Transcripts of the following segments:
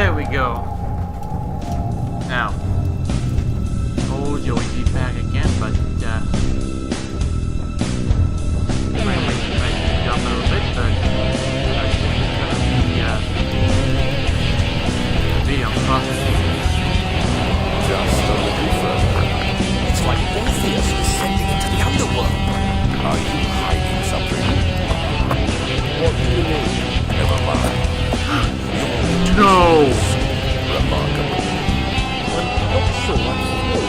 There we go. Now, told you we'd be back again, but might jump a little bit, but the video processing. Just a little further. It's like Orpheus descending into the underworld. Are you hiding something? What do you mean? Never mind. No! Remarkable. I'm not sure what for.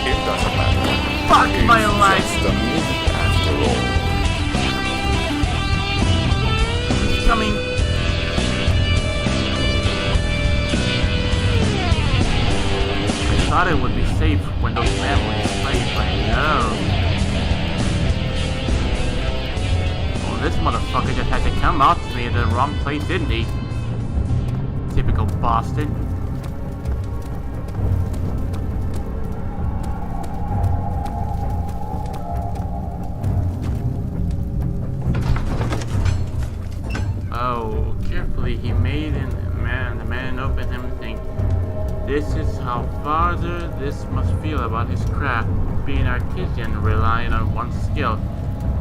It doesn't matter. Fuck It's my life! just a myth after all. Coming! I thought it would be safe when those families played, but no. Oh, this motherfucker just had to come out to me in the wrong place, didn't he? Typical Boston. Oh, carefully he made the man opened him and think, this is how farther this must feel about his craft, being artisan relying on one's skill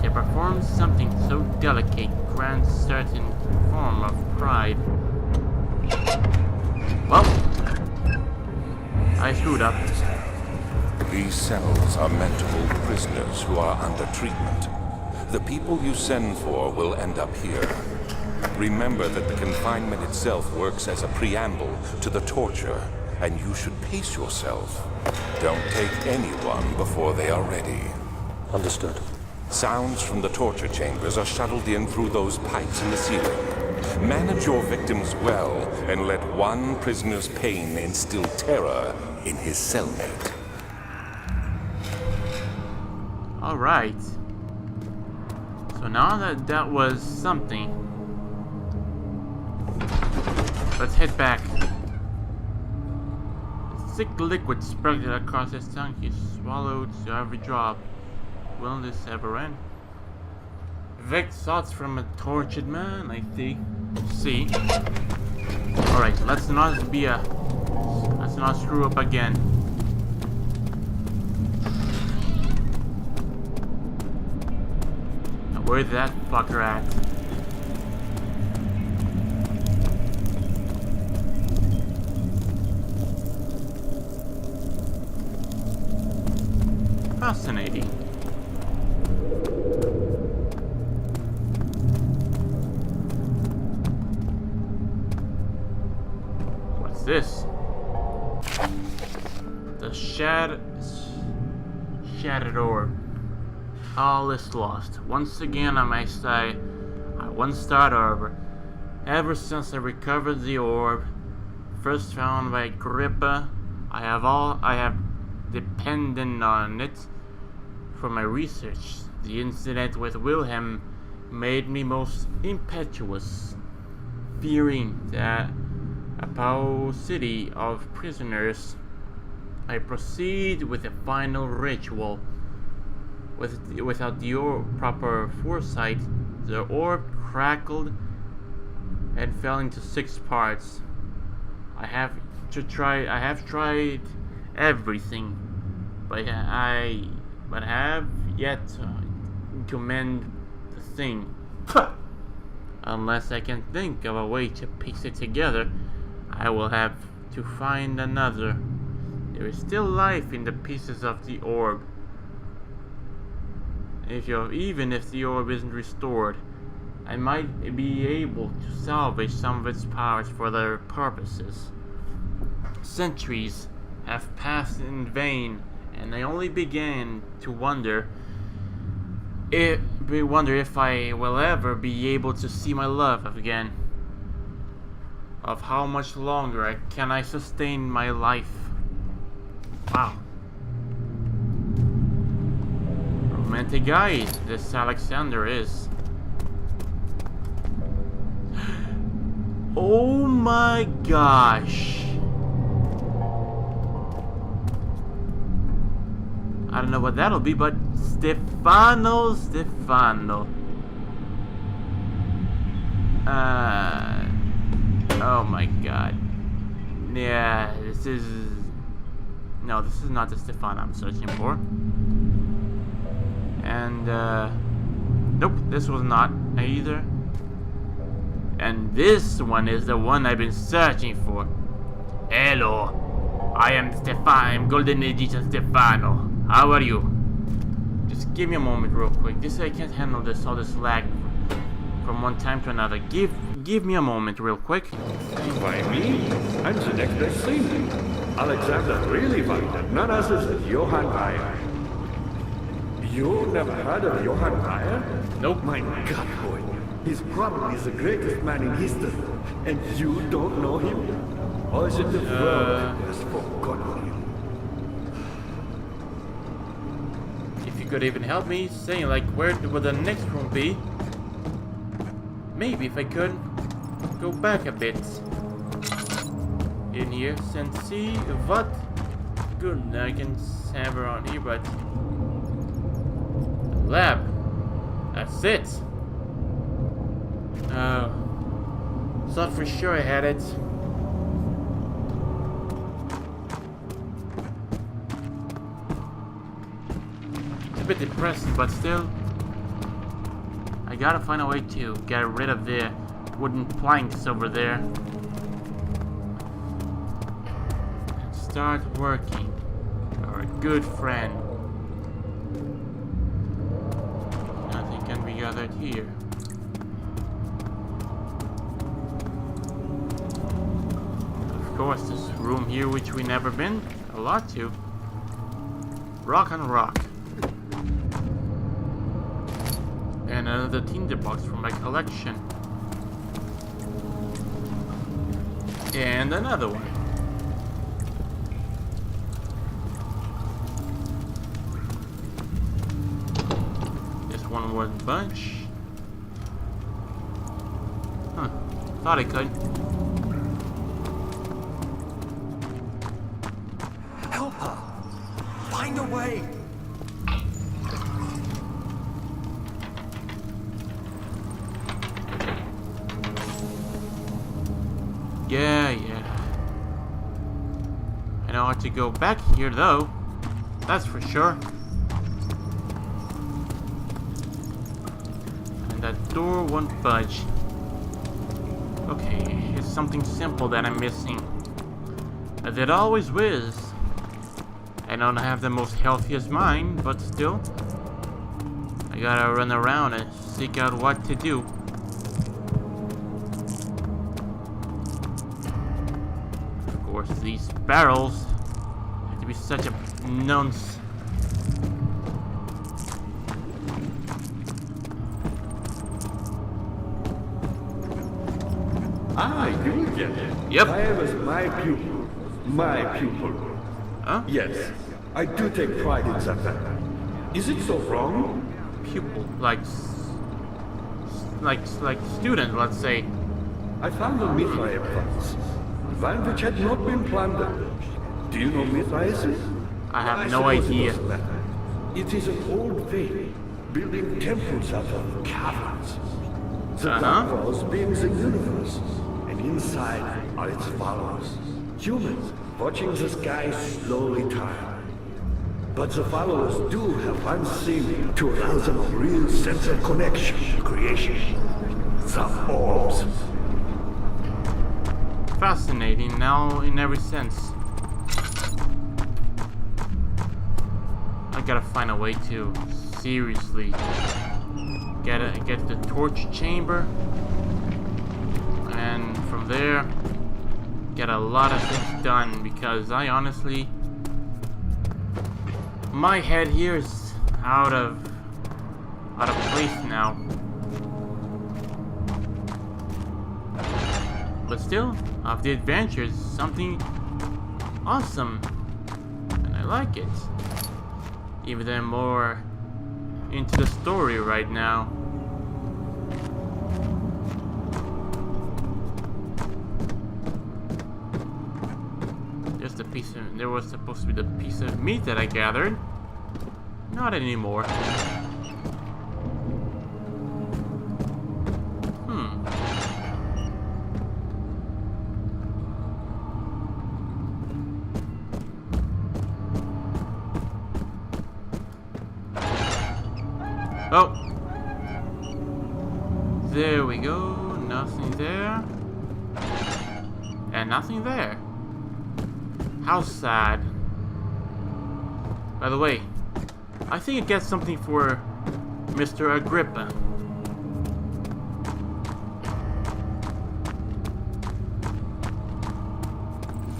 to perform something so delicate, grant certain form of pride. Well, I screwed up. These cells are meant to hold prisoners who are under treatment. The people you send for will end up here. Remember that the confinement itself works as a preamble to the torture, and you should pace yourself. Don't take anyone before they are ready. Understood. Sounds from the torture chambers are shuttled in through those pipes in the ceiling. Manage your victims well, and let one prisoner's pain instill terror in his cellmate. Alright. So now that was something, let's head back. The thick liquid spurted across his tongue. He swallowed to every drop. Will this ever end? Vague thoughts from a tortured man, I think. See? Alright, let's not screw up again. Now, where's that fucker at? Fascinating. This? The shattered orb. All is lost. Once again, I may say, I once start over. Ever since I recovered the orb, first found by Agrippa, I have depended on it for my research. The incident with Wilhelm made me most impetuous, fearing that a paucity of prisoners, I proceed with a final ritual. Without the proper foresight, the orb crackled and fell into 6 parts. I have tried everything, but I have yet to mend the thing. Unless I can think of a way to piece it together, I will have to find another. There is still life in the pieces of the orb. Even if the orb isn't restored, I might be able to salvage some of its powers for their purposes. Centuries have passed in vain, and I only began to wonder if I will ever be able to see my love again. Of how much longer can I sustain my life? Wow. Romantic guy this Alexander is. Oh my gosh. I don't know what that'll be, but Stefano. Oh my god. Yeah, this is... No, this is not the Stefan I'm searching for. And, nope, this was not either. And this one is the one I've been searching for. Hello, I am I'm Golden Edition Stefano. How are you? Just give me a moment real quick. I can't handle all this lag from one time to another. Give me a moment real quick. Why me? I'm the next best thing. Alexander really wanted none other than Johann Weyer. You never heard of Johann Weyer? Nope. My God, boy. He's probably the greatest man in history. And you don't know him? Or is it the world has forgotten him? If you could even help me, saying like where would the next room be? Maybe if I could go back a bit in here and see what good I can have around here, but lab. That's it. Thought for sure I had it. It's a bit depressing, but still, I gotta find a way to get rid of the wooden planks over there and start working. You're a good friend. Nothing can be gathered here. Of course, this room here, which we never been a lot to. Rock on rock. And another tinderbox from my collection. And another one. This one was a bunch. Huh. Thought I could. Help her! Find a way! Yeah. I know how to go back here, though. That's for sure. And that door won't budge. Okay, it's something simple that I'm missing. As it always is. I don't have the most healthiest mind, but still. I gotta run around and seek out what to do. These barrels have to be such a nonce. Ah, you get it. Yep. I was my pupil. My pupil. Huh? Yes, I do take pride in that. Is it so wrong? Pupil, like student, let's say. I found a Mithraeum once. One which had not been plundered. Do you know Mithraeum? I have no idea. It is an old faith, building temples out of caverns. The dark walls being the universe, and inside are its followers. Humans watching the sky slowly tire. But the followers do have one thing to allow them a real sense of connection to creation. The orbs. Fascinating now in every sense. I gotta find a way to seriously get the torch chamber, and from there get a lot of things done, because I honestly, my head here is out of place now. But still, of the adventure is something awesome, and I like it. Even more into the story right now. Just a piece of, there was supposed to be the piece of meat that I gathered. Not anymore. Oh. There we go. Nothing there. And nothing there. How sad. By the way, I think it gets something for Mr. Agrippa.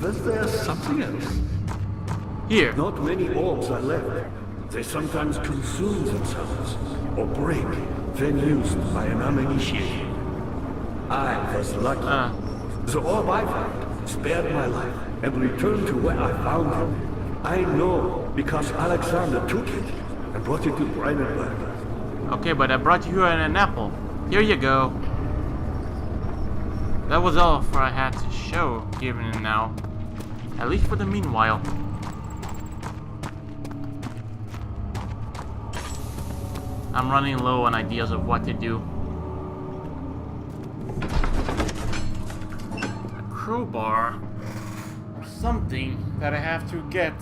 Was there something else? Here. Not many orbs are left. They sometimes consume themselves or break when used by an uninitiated. I was lucky. The orb I found spared my life and returned to where I found it. I know because Alexander took it and brought it to Brandenburg. Okay, but I brought you an apple. Here you go. That was all for I had to show, given it now. At least for the meanwhile. I'm running low on ideas of what to do. A crowbar. Something that I have to get.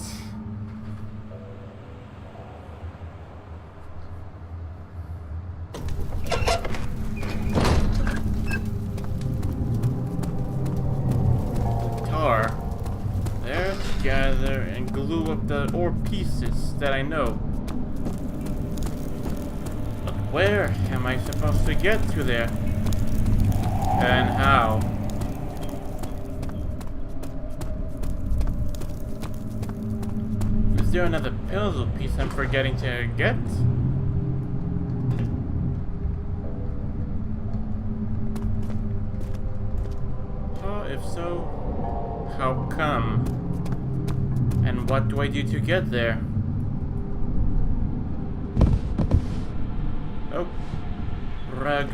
Tar. There, together and glue up the ore pieces that I know. But where am I supposed to get to there? And how? Is there another puzzle piece I'm forgetting to get? If so, how come? And what do I do to get there? Oh, rug.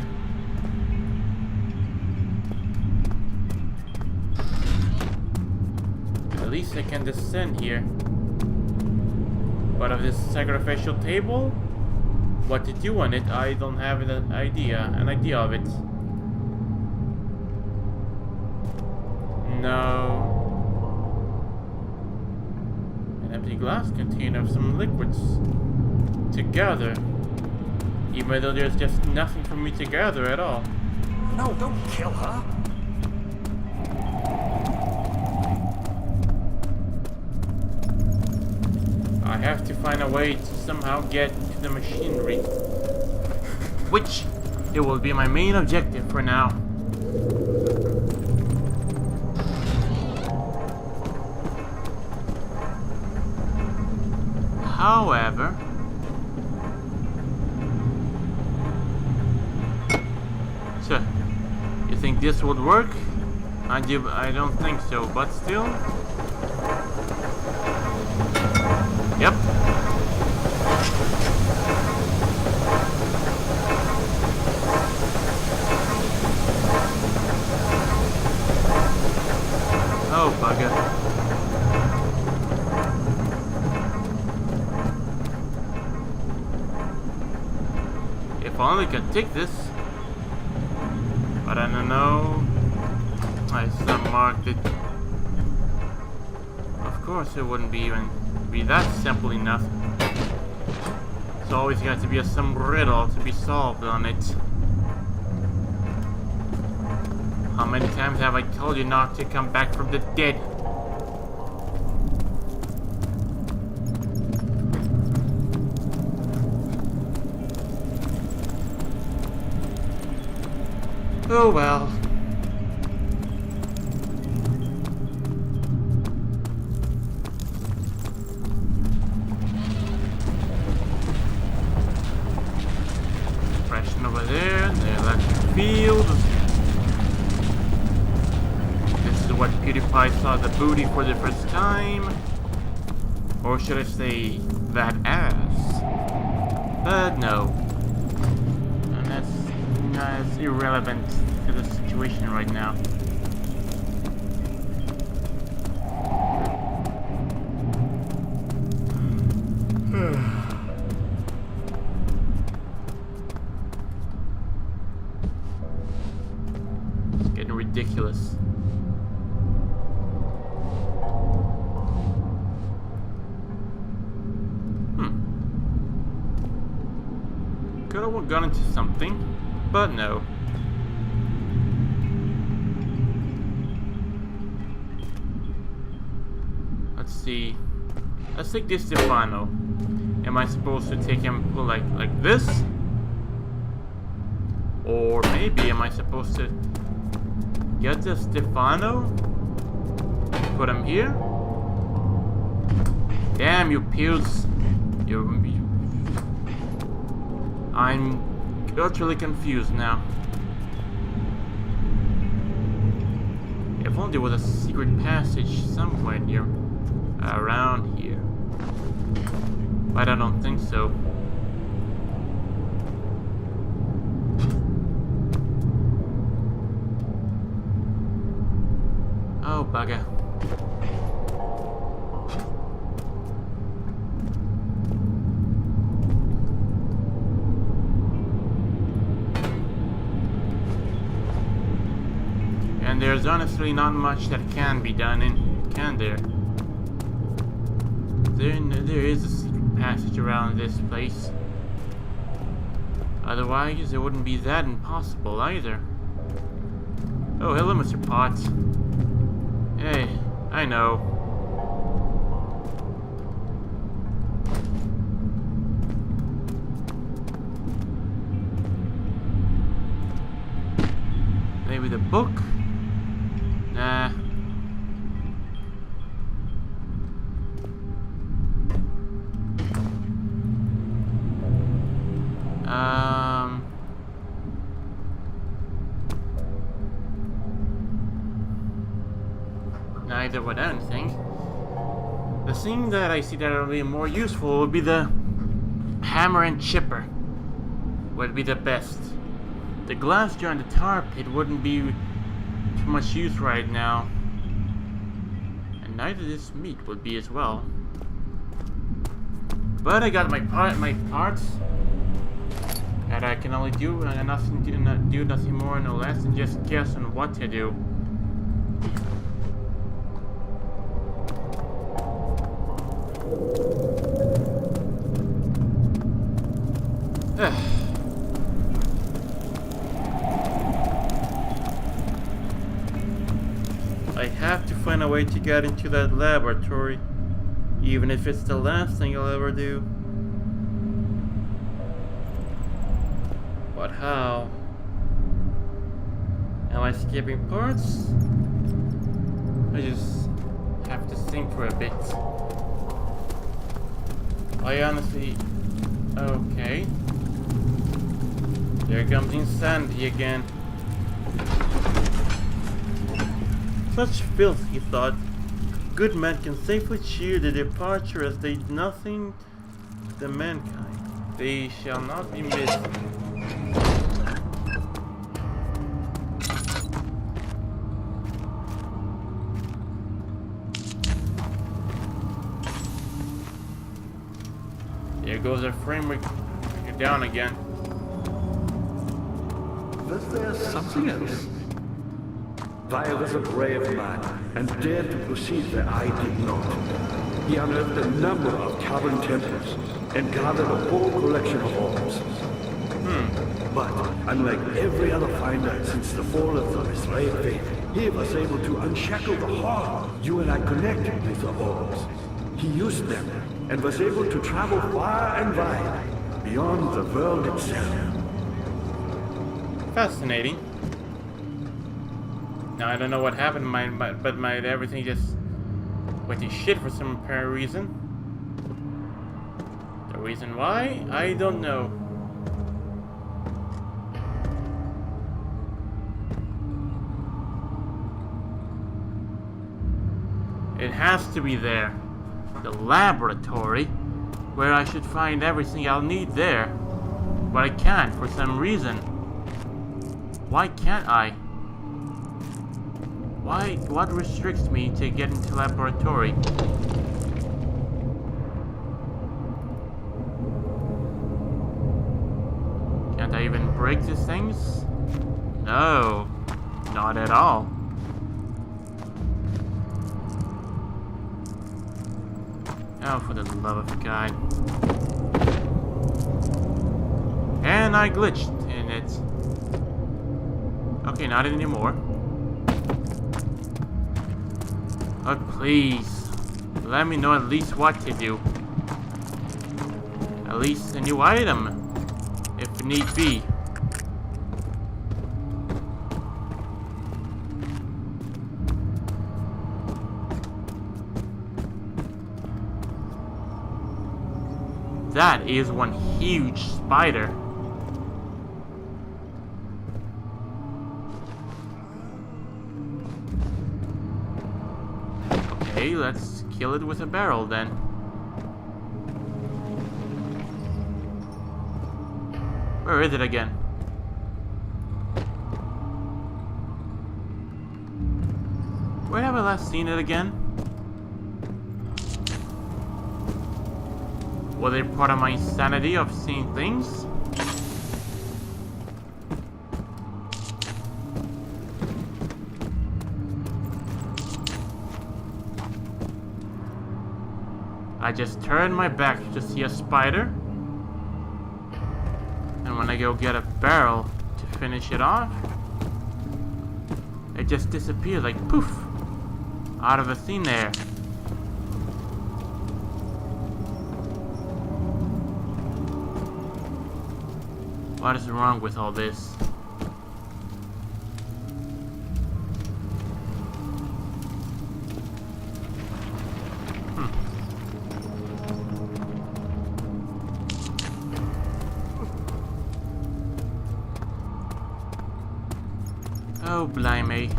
At least I can descend here. But of this sacrificial table, what to do on it, I don't have an idea of it. No. An empty glass container of some liquids to gather. Even though there's just nothing for me to gather at all. No, don't kill her. I have to find a way to somehow get to the machinery. Which it will be my main objective for now. However, so you think this would work? I don't think so, but still. Yep. Oh, bugger. If only I could take this. But I don't know. I marked it. Of course it wouldn't be that simple enough. It's always got to be some riddle to be solved on it. How many times have I told you not to come back from the dead? Oh well. Freshen over there, the electric field. This is what PewDiePie saw the booty for the first time. Or should I say, that ass? But no. And that's irrelevant to the situation right now. It's getting ridiculous. we're gonna do something, but no. Let's see. Let's take this Stefano. Am I supposed to take him like this? Or maybe am I supposed to get the Stefano? Put him here? Damn you pills. I'm utterly confused now. If only there was a secret passage somewhere near around here. But I don't think so. Oh, bugger. And there's honestly not much that can be done in, can there? There is a secret passage around this place. Otherwise, it wouldn't be that impossible either. Oh, hello, Mr. Potts. Hey, I know. Maybe the book? Nah. Neither would anything. The thing that I see that will be more useful would be the hammer and chipper. Would be the best. The glass jar and the tar pit wouldn't be too much use right now. And neither this meat would be as well. But I got my parts. And I can only do nothing more, no less than just guess on what to do. I have to find a way to get into that laboratory, even if it's the last thing I'll ever do. But how? Am I skipping parts? I just have to think for a bit. I honestly... Okay. There comes insanity again. Such filth, he thought. Good men can safely cheer the departure as they do nothing to the mankind. They shall not be missed. There goes our framework down again. Was there something else? Vi was a brave man and dared to proceed where I did not. He unearthed a number of cavern temples and gathered a whole collection of orbs. But unlike every other finder since the fall of the Israel faith, he was able to unshackle the horror you and I connected with the orbs. He used them and was able to travel far and wide, beyond the world itself. Fascinating. Now I don't know what happened, but everything just went to shit for some apparent reason. The reason why, I don't know. It has to be there. The laboratory, where I should find everything I'll need there. But I can't for some reason. Why can't I? What restricts me to get into laboratory? Can't I even break these things? No, not at all. Oh, for the love of God. And when I glitched in it. Okay, not anymore. Oh, please. Let me know at least what to do. At least a new item, if need be. That is one huge spider. Okay, let's kill it with a barrel then. Where is it again? Where have I last seen it again? Was it part of my insanity of seeing things? I just turned my back to see a spider. And when I go get a barrel to finish it off, it just disappeared like poof, out of a thin air. What is wrong with all this? Oh, blimey.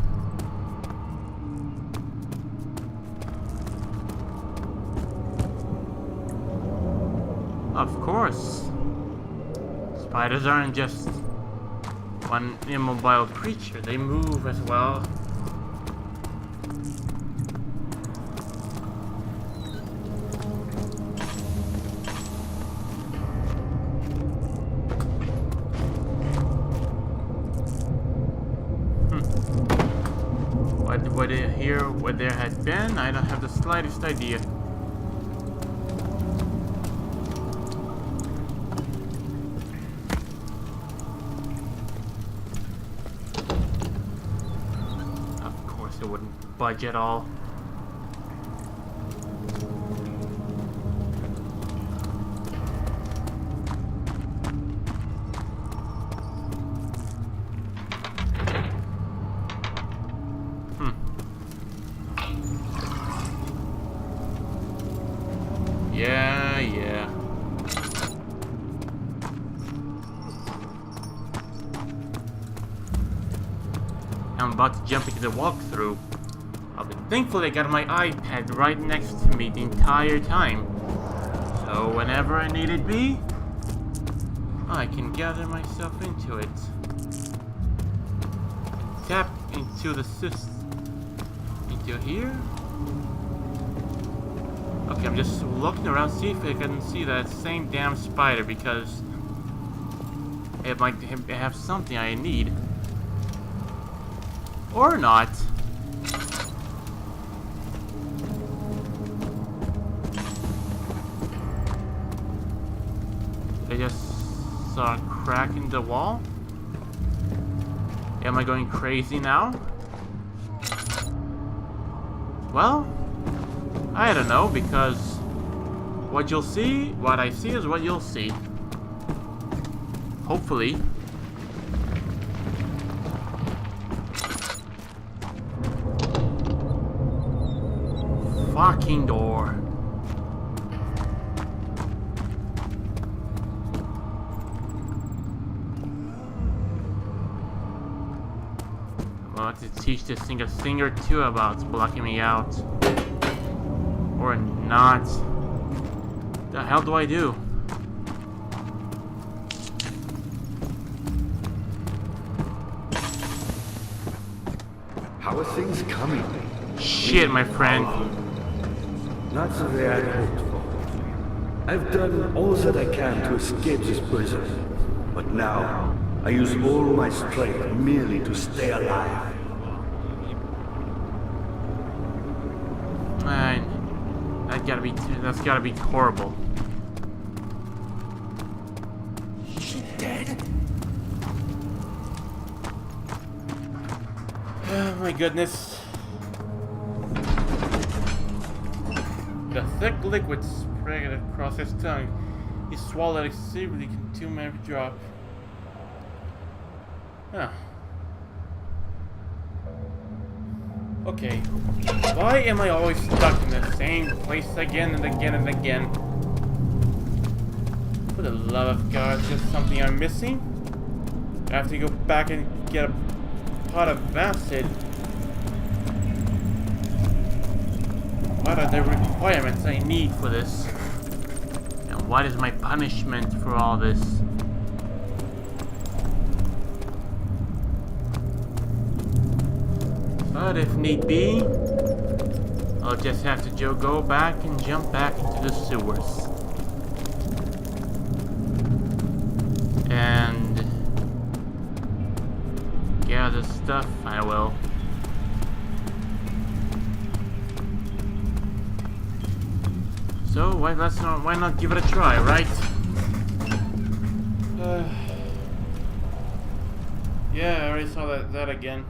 Of course. Spiders aren't just one immobile creature, they move as well. What there had been, I don't have the slightest idea. Of course it wouldn't budge at all. Yeah. I'm about to jump into the walkthrough. I'll be thankful I got my iPad right next to me the entire time. So whenever I need it be, I can gather myself into it. Tap into the system. Into here. Okay, I'm just looking around, see if I can see that same damn spider, because it might have something I need. Or not. I just saw a crack in the wall. Am I going crazy now? Well, I don't know, because what I see is what you'll see. Hopefully. Fucking door. I want to teach this thing a thing or two about blocking me out. Or not. The hell do I do? How are things coming? Shit, my friend. Not the way I hoped for. I've done all that I can to escape this prison. But now, I use all my strength merely to stay alive. Man, that's gotta be horrible. Is she dead? my goodness. The thick liquid spread across his tongue. He swallowed exceedingly, consumed every drop. Huh. Okay. Why am I always stuck in the same place again and again and again? For the love of God, is there something I'm missing? I have to go back and get a pot of acid. What are the requirements I need for this? And what is my punishment for all this? But if need be, I'll just have to go back and jump back into the sewers. And gather stuff, I will. So why not give it a try, right? Yeah, I already saw that again.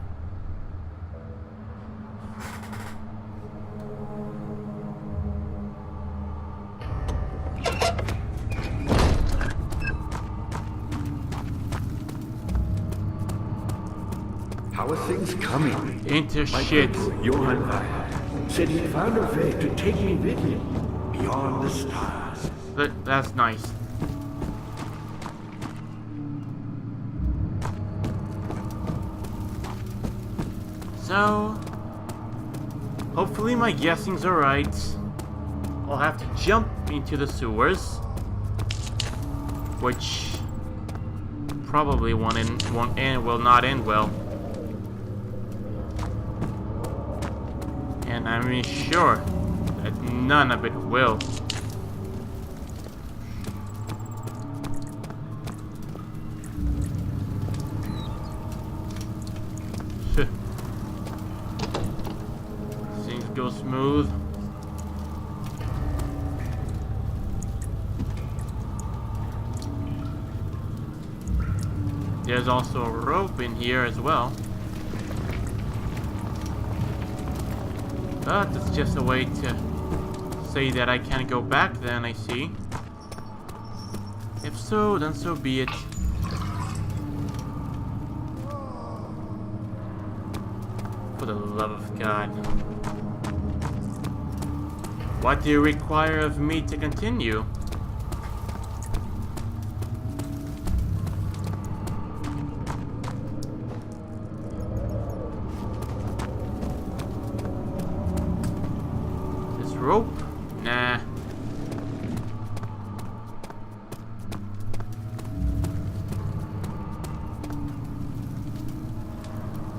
How are things coming? Into My shit. uncle, Johann Weyer, said he found a way to take me with him beyond the stars. That's nice. So, hopefully my guessings are right. I'll have to jump into the sewers, which probably will not end well. And I'm sure that none of it will. Things go smooth. There's also a rope in here as well. But it's just a way to say that I can't go back then, I see. If so, then so be it. For the love of God. What do you require of me to continue? Rope? Nah.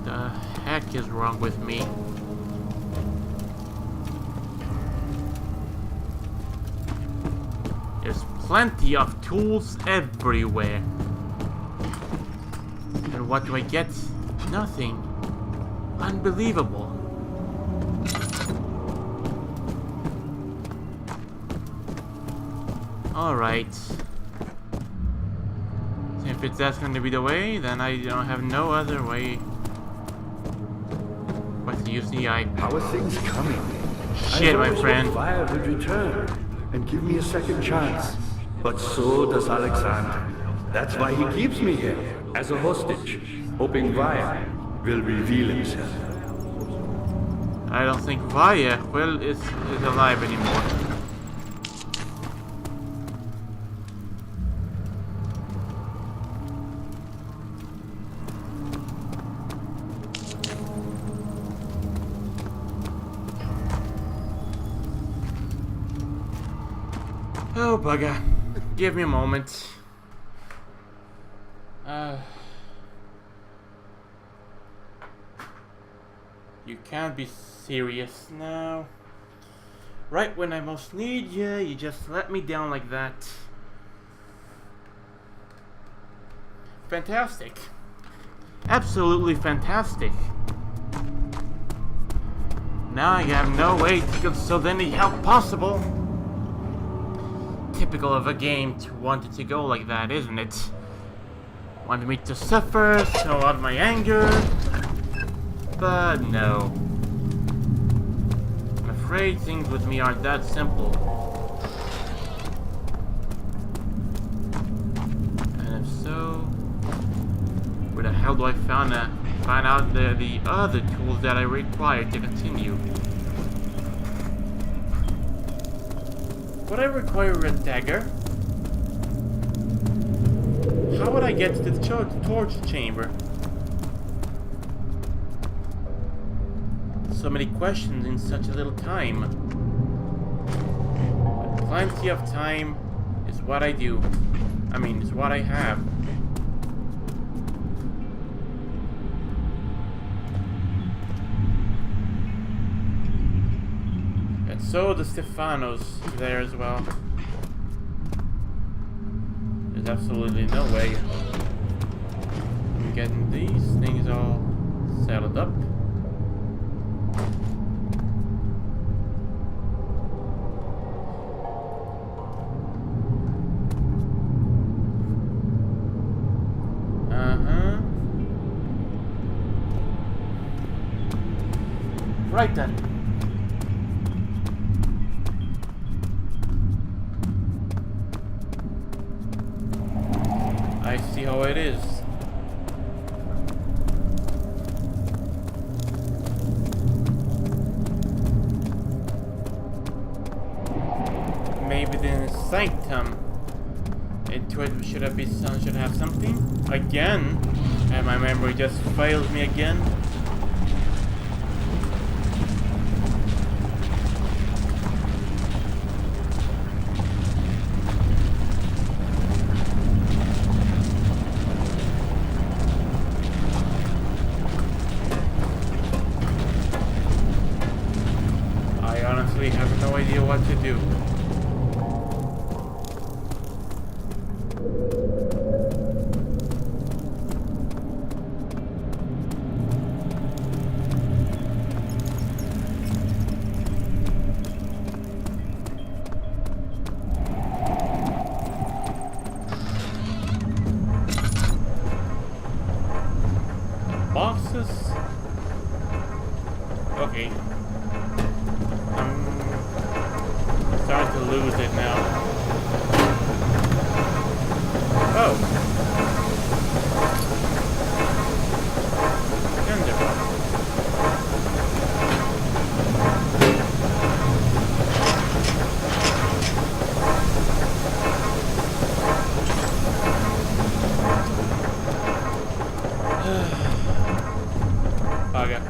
The heck is wrong with me? There's plenty of tools everywhere. And what do I get? Nothing. Unbelievable. Alright. If that's going to be the way, then I don't have no other way but to use the eye. How are things coming? Shit, my friend. Fire would return and give me a second chance. But so does Alexander. That's why he keeps me here as a hostage, hoping Vaya will reveal himself. I don't think Vaya is alive anymore. Oh, bugger. Give me a moment. You can't be serious now. Right when I most need you, you just let me down like that. Fantastic. Absolutely fantastic. Now I have no way to consult any help possible. Typical of a game to want it to go like that, isn't it? Wanted me to suffer, so out of my anger. But no. I'm afraid things with me aren't that simple. And if so, where the hell do I find out the other tools that I require to continue? Would I require a dagger? How would I get to the torch chamber? So many questions in such a little time. But plenty of time is what I do. I mean, it's what I have. And so the Stefanos there as well. There's absolutely no way I'm getting these things all settled up. Right then. I see how it is. Maybe the sanctum into it should have something again, and my memory just fails me again. I have no idea what to do. Boxes? Okay. Starting to lose it now. Oh. Bugger.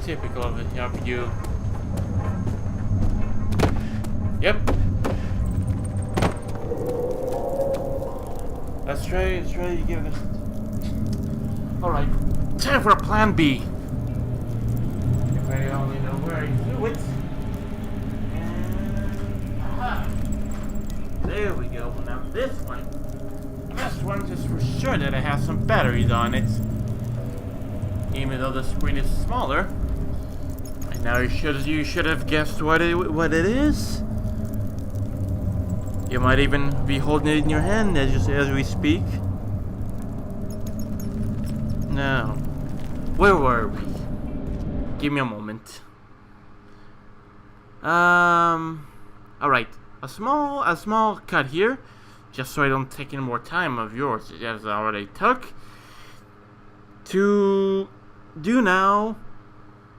Typical of you. Yep. Let's try to give this. Alright, time for a plan B. If I only know where to do it. And aha. There we go. Now this one just for sure that it has some batteries on it. Even though the screen is smaller. And now you should have guessed what it is. You might even be holding it in your hand as we speak. Now, where were we? Give me a moment. Alright. A small cut here. Just so I don't take any more time of yours as I already took. To do now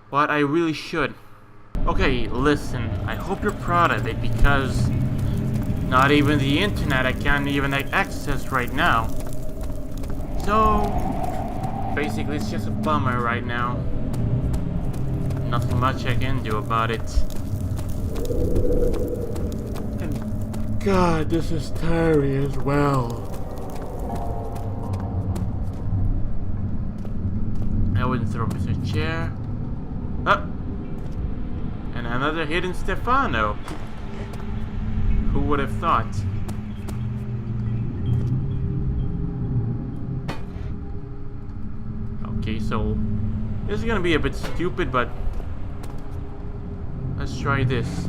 what I really should. Okay, listen, I hope you're proud of it because not even the internet I can't even access right now. So basically it's just a bummer right now. Nothing much I can do about it. And God, this is tiring as well. I wouldn't throw Mr. Chair. Oh, a hidden Stefano. Who would have thought? Okay, so this is gonna be a bit stupid, but let's try this.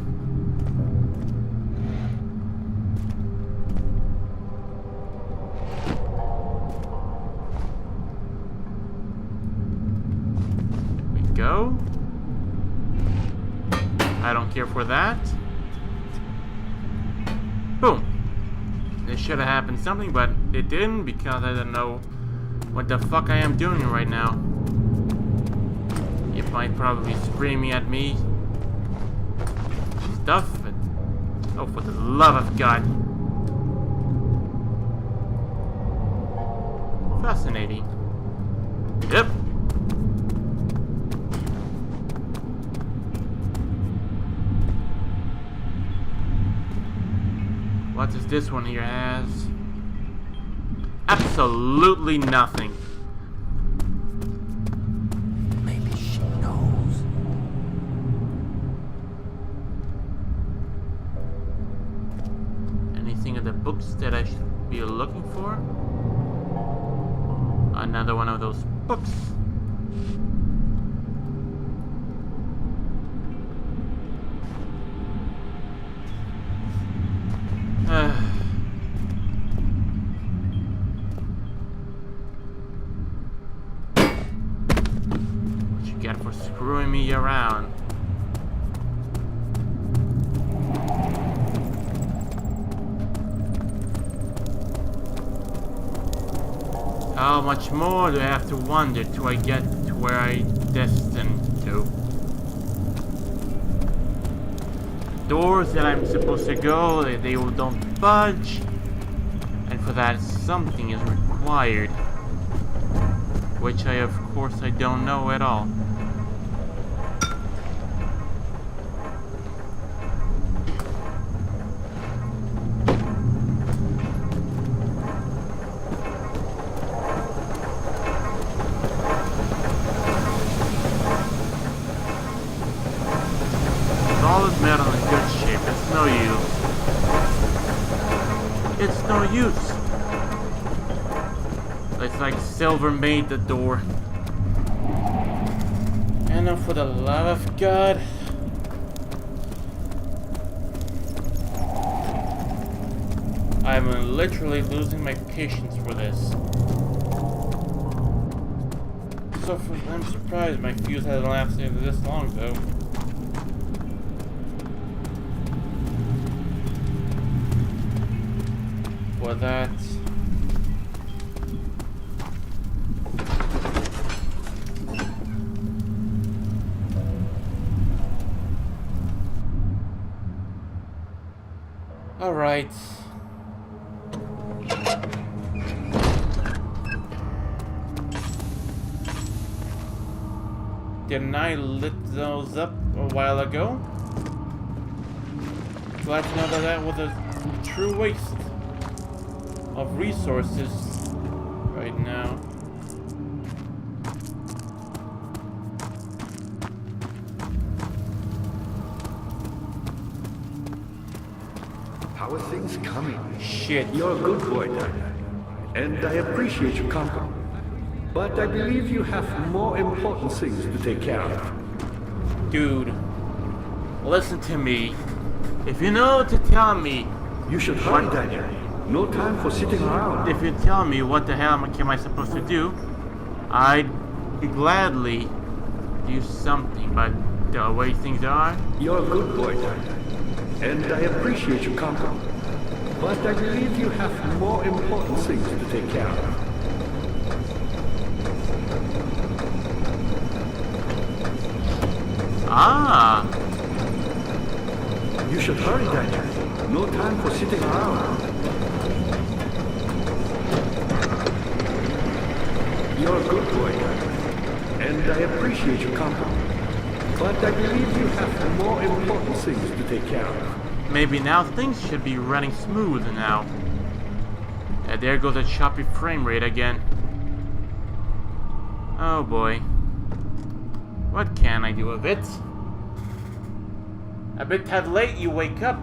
Go. I don't care for that. Boom. This should have happened something, but it didn't because I don't know what the fuck I am doing right now. It might probably screaming at me stuff, but oh, for the love of God. Fascinating. Yep. What does this one here has? Absolutely nothing. Maybe she knows. Anything in the books that I should be looking for? Another one of those books. What you got for screwing me around? How much more do I have to wander till I get to where I'm destined to? Doors that I'm supposed to go, they don't budge, and for that something is required, which of course I don't know at all. All is metal in good shape. It's no use. It's no use. It's like silver made the door. And now for the love of God. I'm literally losing my patience for this. I'm surprised my fuse hasn't lasted this long though. For that. All right. Didn't I lit those up a while ago? Glad to know that that was a true waste of resources right now. How are things coming? Shit. You're a good boy, Daniel, and I appreciate your company. But I believe you have more important things to take care of. Dude, listen to me. If you know what to tell me, You should hurry, Daniel. No time for sitting around. if you tell me what the hell am I supposed to do, I'd gladly do something, but the way things are, You're a good boy, Daniel, and I appreciate your company. But I believe you have more important things to take care of. ah, You should hurry, Daniel. No time for sitting around. You're a good boy, Daniel, and I appreciate your company. But I believe you have more important things to take care of. maybe now things should be running smooth now. And there goes a choppy frame rate again. Oh boy. What can I do with it? a bit tad late you wake up.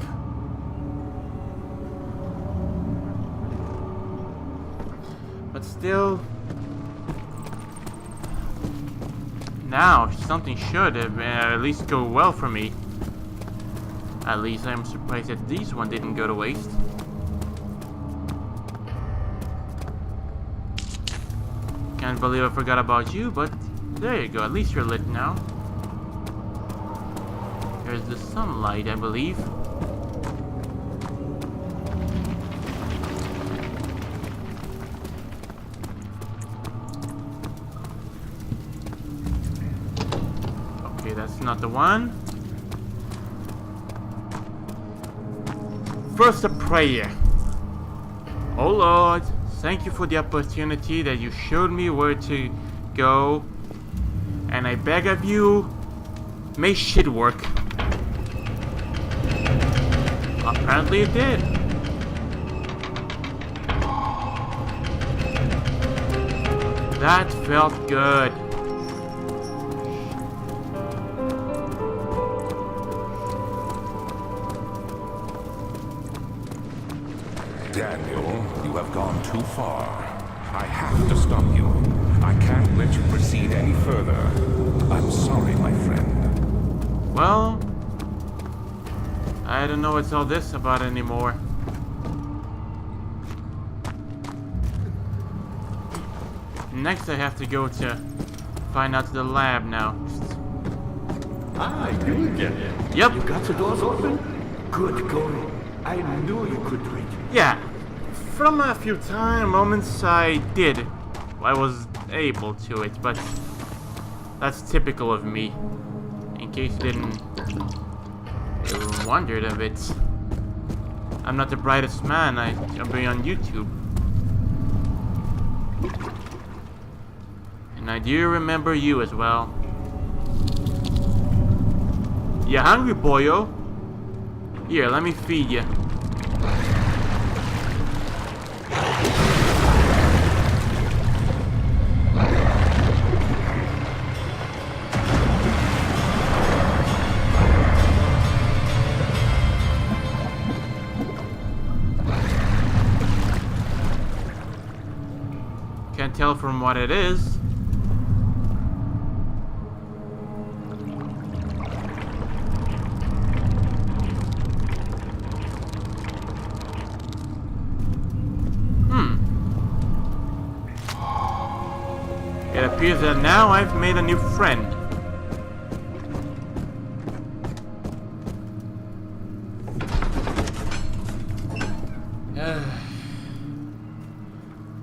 But still, now something should at least go well for me. At least I'm surprised that this one didn't go to waste. Can't believe I forgot about you, but there you go, at least you're lit now. There's the sunlight, I believe. Okay, that's not the one. First, a prayer. Oh Lord, thank you for the opportunity that you showed me where to go. And I beg of you, make shit work. Apparently it did. That felt good. Daniel, you have gone too far. I have to stop you. I can't let you proceed any further. I'm sorry, my friend. Well, I don't know what's all this about anymore. Next I have to go to find out the lab now. Ah, you again. Yep. You got the doors open? Good going. I knew you could do it. Yeah. From a few moments I did. I was able to it, but that's typical of me. In case you didn't wondered of it. I'm not the brightest man. I'll be on YouTube. And I do remember you as well. You hungry, boyo? Here, let me feed you. Can't tell from what it is. It appears that now I've made a new friend.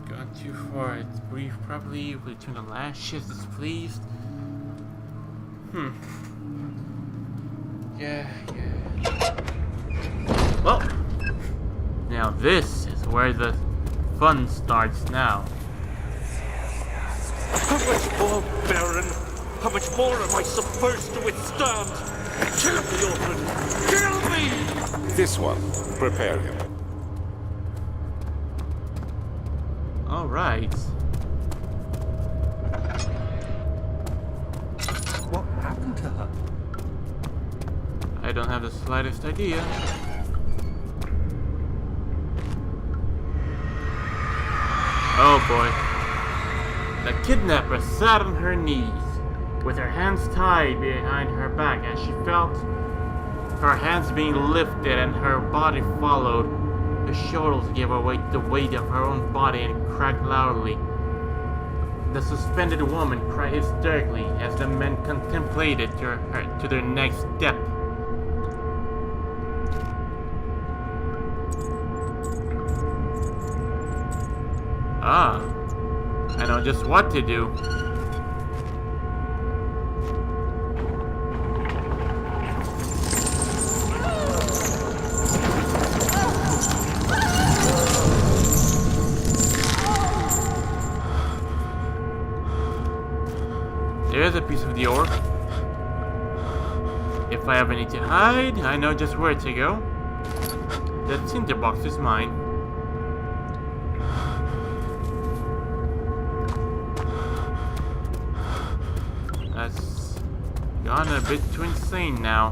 Gone too far. It's breathe properly. Return the lashes displeased. Yeah. Well, now this is where the fun starts now. How much more, Baron? How much more am I supposed to withstand? Kill me, Orphan! Kill me! This one, prepare him. Alright. What happened to her? I don't have the slightest idea. Oh boy. The kidnapper sat on her knees, with her hands tied behind her back as she felt her hands being lifted and her body followed. The shoulders gave away the weight of her own body and cracked loudly. The suspended woman cried hysterically as the men contemplated her to their next step. Ah, I know just what to do. There's a piece of the orb. If I ever need to hide, I know just where to go. The tinderbox is mine. That's gone a bit too insane now.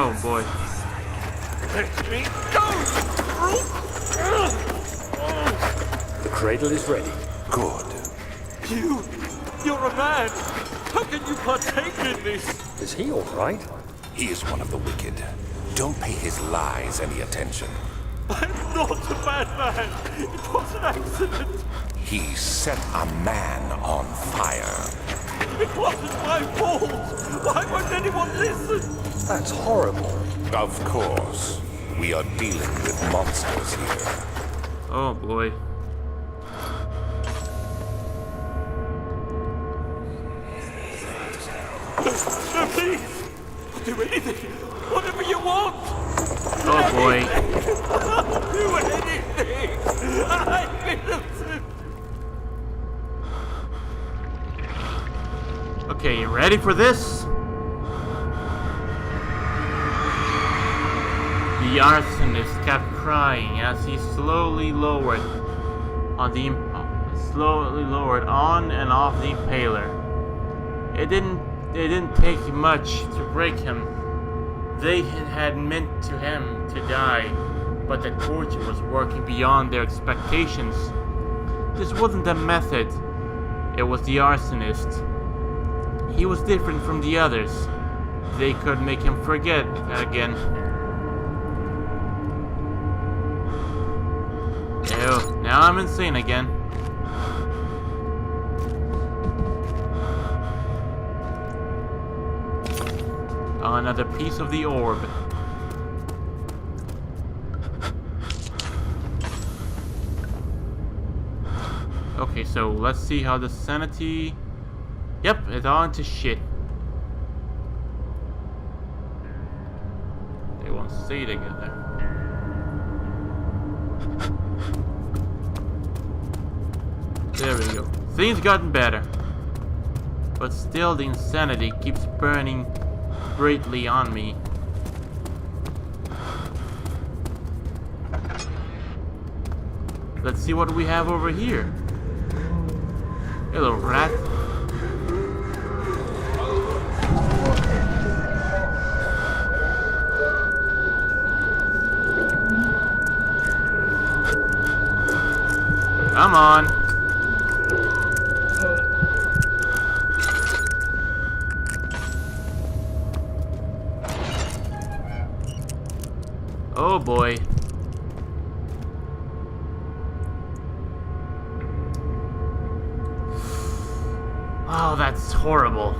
Oh boy. Let me go! The cradle is ready. Good. You're a man! How can you partake in this? Is he all right? He is one of the wicked. Don't pay his lies any attention. I'm not a bad man! It was an accident! He set a man on fire. It wasn't my fault! Why won't anyone listen? That's horrible. Of course. We are dealing with monsters here. Oh boy. No, please! I'll do anything! Whatever you want! Oh boy. I'll do anything! I'm innocent! Okay, you ready for this? The arsonist kept crying as he slowly lowered on and off the impaler. It didn't take much to break him. They had meant to him to die, but the torture was working beyond their expectations. This wasn't the method, it was the arsonist. He was different from the others. They could make him forget again. Ew, now I'm insane again. Another piece of the orb. Okay, so let's see how the sanity... Yep, it's all into shit. They won't stay together. There we go. Things gotten better. But still the insanity keeps burning greatly on me. Let's see what we have over here. Hello, rat. Come on. Oh boy. Oh, that's horrible.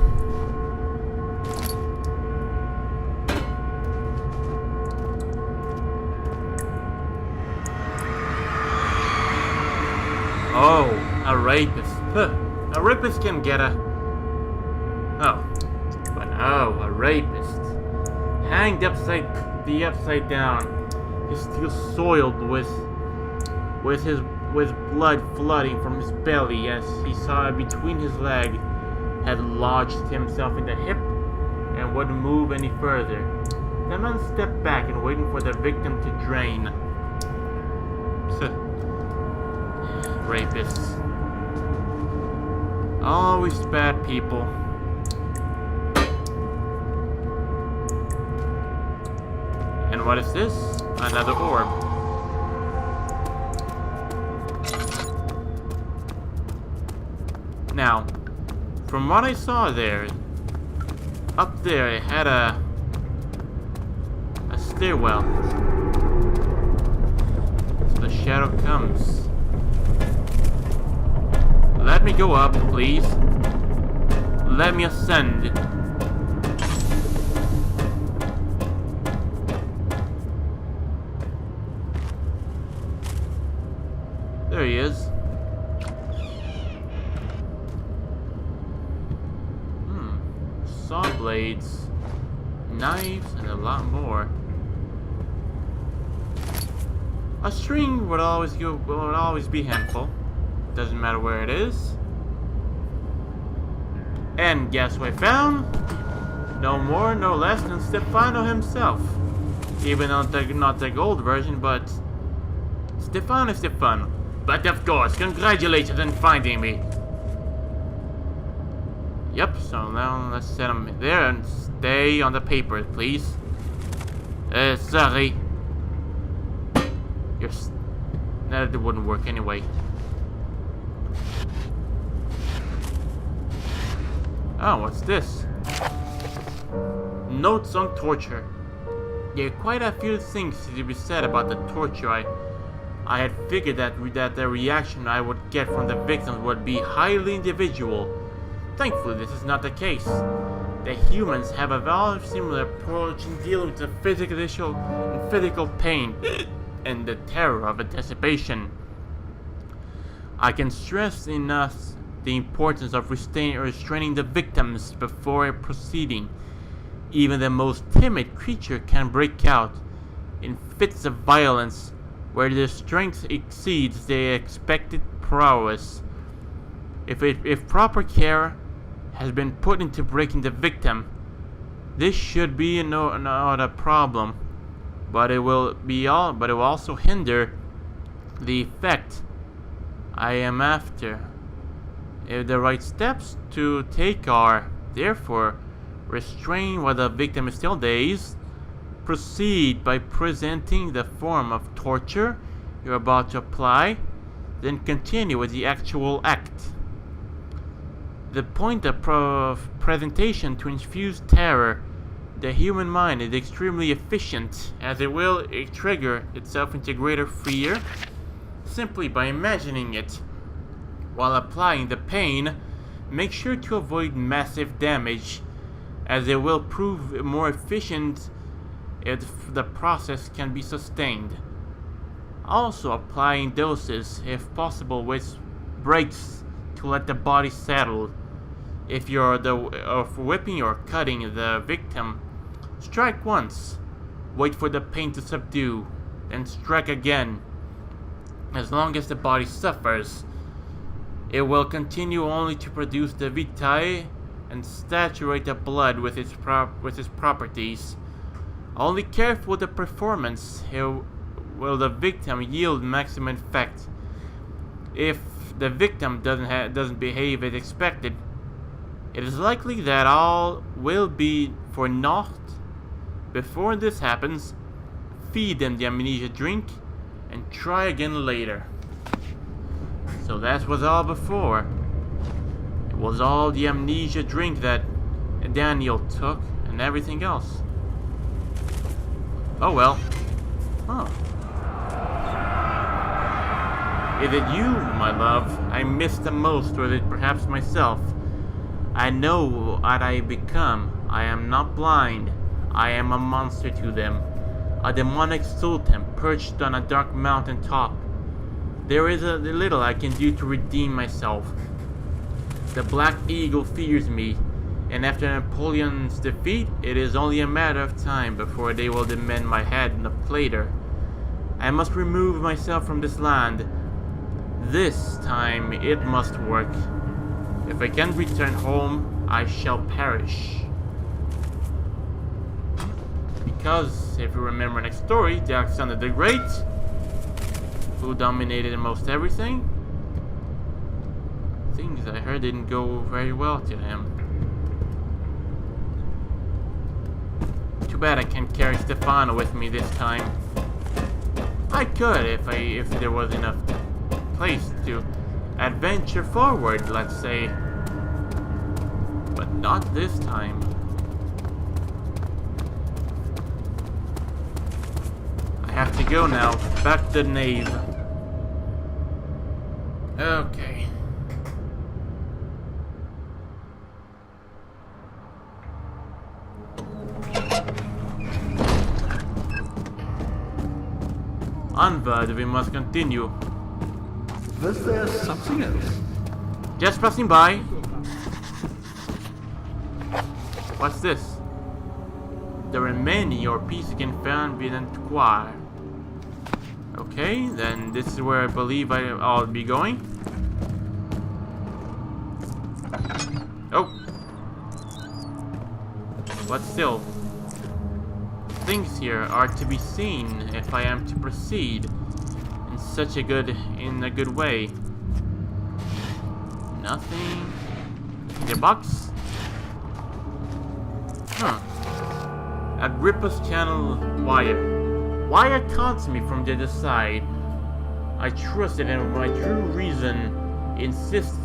Oh, a rapist. Huh. A rapist can get a... Oh. But oh, a rapist. Hanged upside down. He's still soiled with blood flooding from his belly as he saw between his leg had lodged himself in the hip and wouldn't move any further. The man stepped back and waited for the victim to drain. Rapists. Always bad people. And what is this? Another orb. Now, from what I saw there, up there it had a stairwell. So the shadow comes. Let me go up, please. Let me ascend. There he is. Saw blades, knives, and a lot more. A string would always be helpful. Doesn't matter where it is. And guess what I found? No more, no less than Stefano himself. Even not the gold version, but Stefano. But of course, congratulations on finding me. Yep, so now let's set him there and stay on the paper, please. Sorry. That wouldn't work anyway. Oh, what's this? Notes on torture. There are quite a few things to be said about the torture. I had figured that the reaction I would get from the victims would be highly individual. Thankfully, this is not the case. The humans have a very similar approach in dealing with the physical pain and the terror of a dissipation. I can stress enough the importance of restraining the victims before proceeding. Even the most timid creature can break out in fits of violence where their strength exceeds their expected prowess. If proper care has been put into breaking the victim, this should be not a problem, but it will also hinder the effect I am after. If the right steps to take are, therefore, restrain while the victim is still dazed, proceed by presenting the form of torture you're about to apply, then continue with the actual act. The point of presentation to infuse terror, the human mind is extremely efficient, as it will trigger itself into greater fear simply by imagining it. While applying the pain, make sure to avoid massive damage, as it will prove more efficient if the process can be sustained. Also apply in doses, if possible, with breaks to let the body settle. If you're whipping or cutting the victim, strike once, wait for the pain to subdue, then strike again. As long as the body suffers, it will continue only to produce the vitae and saturate the blood with its properties. Only careful with the performance will the victim yield maximum effect. If the victim doesn't behave as expected, it is likely that all will be for naught. Before this happens, feed them the amnesia drink and try again later. So that was all before. It was all the amnesia drink that Daniel took and everything else. Oh well. Huh. Is it you, my love, I miss the most, or is it perhaps myself? I know what I become. I am not blind. I am a monster to them. A demonic sultan perched on a dark mountain top. There is a little I can do to redeem myself. The Black Eagle fears me, and after Napoleon's defeat, it is only a matter of time before they will demand my head in a platter. I must remove myself from this land. This time it must work. If I can't return home, I shall perish. Because, if you remember next story, Alexander the Great, who dominated most everything, things I heard didn't go very well to him. Too bad I can't carry Stefano with me this time. I could if there was enough place to adventure forward, let's say. But not this time. I have to go now, back to the nave. Okay. Onward, we must continue. Was there something else? Just passing by. What's this? The remaining or piece can found within Square. Okay, then this is where I believe I'll be going. Oh. But still, things here are to be seen if I am to proceed in a good way. Nothing in the box. Huh. Agrippa's channel Wire. Wire taunts me from the other side. I trusted him my true reason insists,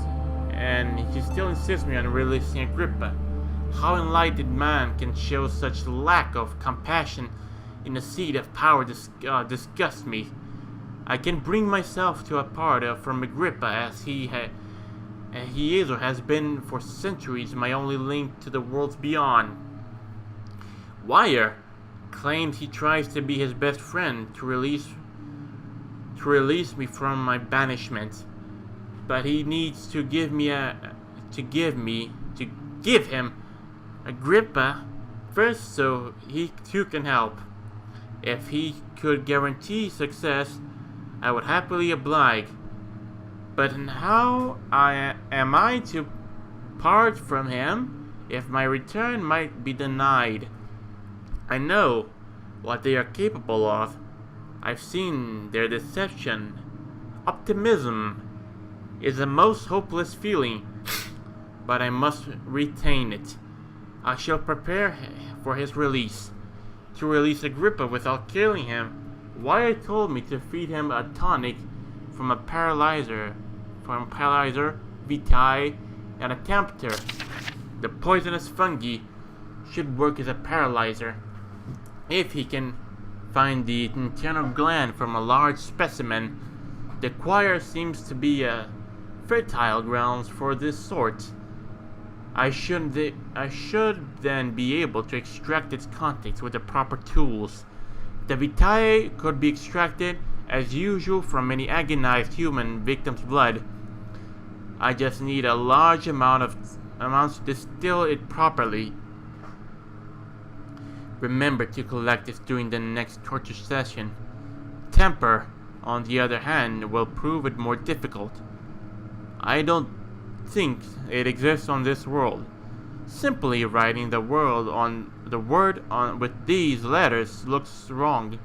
and he still insists me on releasing Agrippa. How enlightened man can show such lack of compassion in a seat of power disgusts me. I can bring myself to apart from Agrippa as he is or has been for centuries my only link to the worlds beyond. Wire claims he tries to be his best friend to release me from my banishment, but he needs to give him Agrippa first so he too can help. If he could guarantee success, I would happily oblige. But how am I to part from him if my return might be denied? I know what they are capable of. I've seen their deception. Optimism is the most hopeless feeling, but I must retain it. I shall prepare for his release. To release Agrippa without killing him, Wire told me to feed him a tonic from paralyzer, vitae, and a tempter. The poisonous fungi should work as a paralyzer. If he can find the internal gland from a large specimen, the choir seems to be a fertile grounds for this sort. I should then be able to extract its contents with the proper tools. The vitae could be extracted as usual from any agonized human victim's blood. I just need a large amounts to distill it properly. Remember to collect this during the next torture session. Temper, on the other hand, will prove it more difficult. I don't think it exists on this world. Simply writing the word on with these letters looks wrong.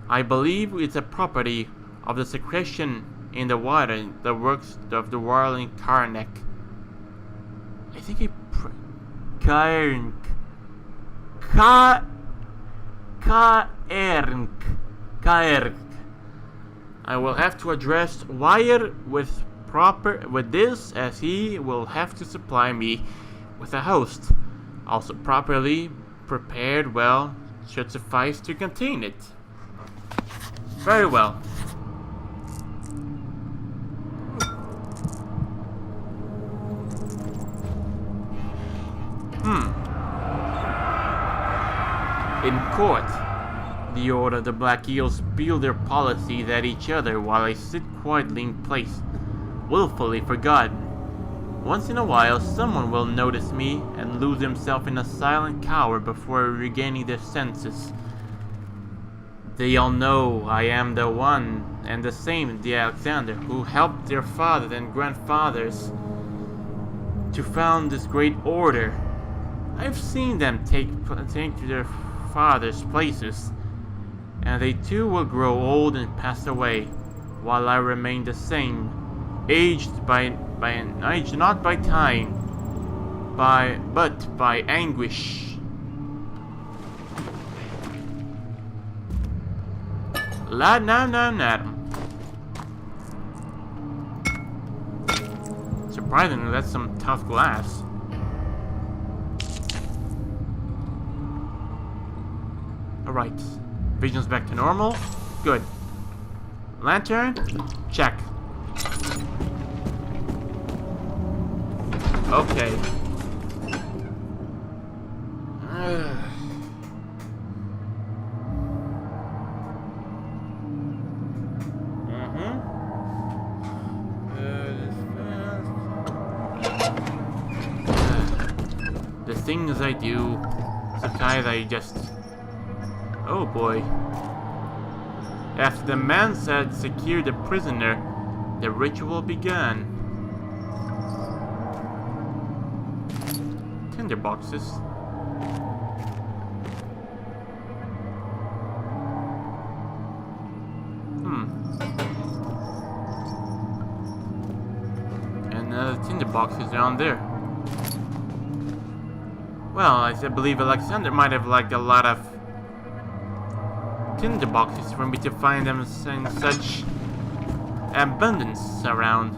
I believe it's a property of the secretion in the water that works of the whirling Karnak. I think he Kaernk. I will have to address Wire with this, as he will have to supply me with a host. Also properly prepared well should suffice to contain it. Very well. In court, the order of the Black Eels spill their policies at each other while I sit quietly in place, willfully forgotten. Once in a while, someone will notice me and lose himself in a silent cower before regaining their senses. They all know I am the one and the same the Alexander who helped their fathers and grandfathers to found this great order. I've seen them take to their fathers' places, and they too will grow old and pass away, while I remain the same, aged not by time, but by anguish. Surprisingly, that's some tough glass. Alright. Vision's back to normal. Good. Lantern? Check. Okay. The things I do, sometimes I just... Oh boy. After the man said secure the prisoner, the ritual began. Tinder boxes. And another tinder box is down there. Well, I believe Alexander might have liked a lot of tinder boxes for me to find them in such abundance around.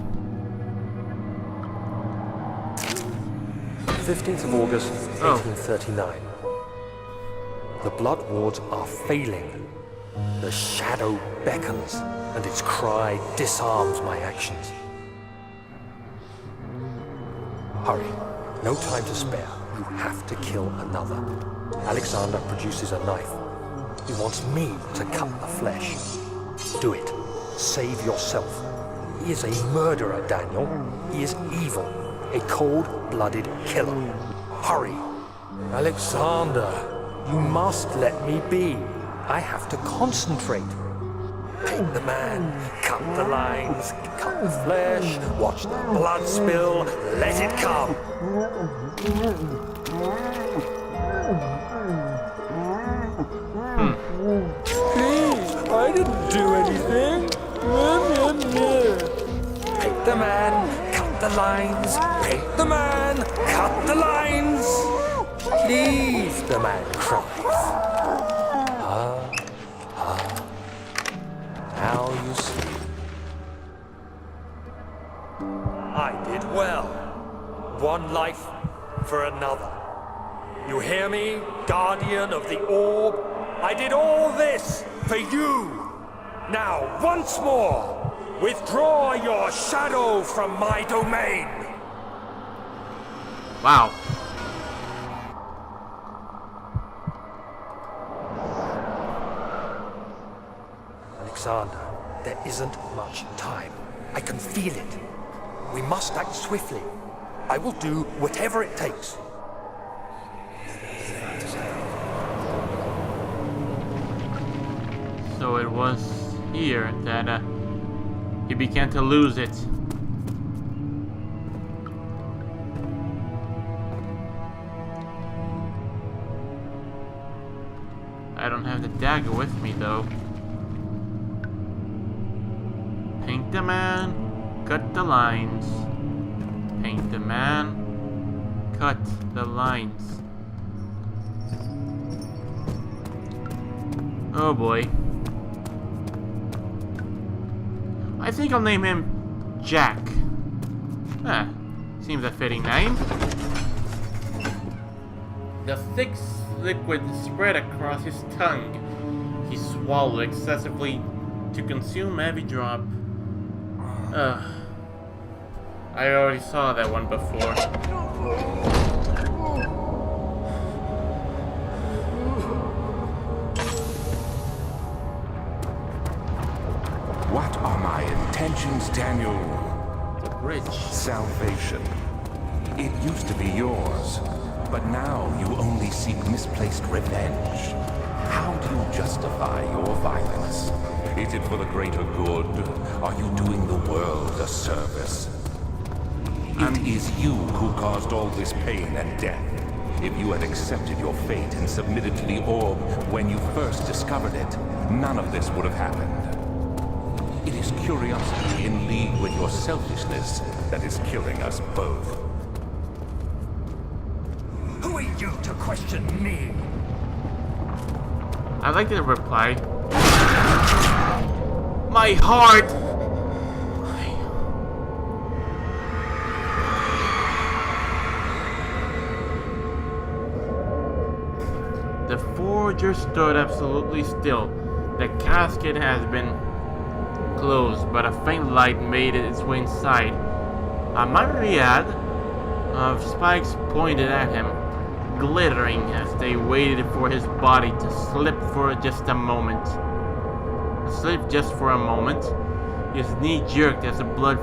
15th of August, 1839. The blood wards are failing. The shadow beckons, and its cry disarms my actions. Hurry. No time to spare. You have to kill another. Alexander produces a knife. He wants me to cut the flesh. Do it. Save yourself. He is a murderer, Daniel. He is evil. A cold-blooded killer. Hurry. Alexander, you must let me be. I have to concentrate. Paint the man, cut the lines, cut the flesh, watch the blood spill, let it come. Please, I didn't do anything. Paint the man, cut the lines, paint the man, cut the lines. Please, the man cries. Now you see. I did well. One life for another. You hear me, guardian of the orb? I did all this for you. Now, once more, withdraw your shadow from my domain. Wow. Alexander, there isn't much time. I can feel it. We must act swiftly. I will do whatever it takes. So it was here that he began to lose it. I don't have the dagger with me though. Paint the man, cut the lines. Paint the man, cut the lines. Oh boy. I think I'll name him Jack. Seems a fitting name. The thick liquid spread across his tongue. He swallowed excessively to consume every drop. I already saw that one before. What are my intentions, Daniel? The bridge. Salvation. It used to be yours, but now you only seek misplaced revenge. How do you justify your violence? Is it for the greater good? Are you doing the world a service? It is you who caused all this pain and death. If you had accepted your fate and submitted to the orb when you first discovered it, none of this would have happened. It is curiosity in league with your selfishness that is killing us both. Who are you to question me? I like the reply. My heart! The forger stood absolutely still. The casket has been closed, but a faint light made its way inside. A myriad of spikes pointed at him, glittering as they waited for his body to slip for just a moment. His knee jerked as the blood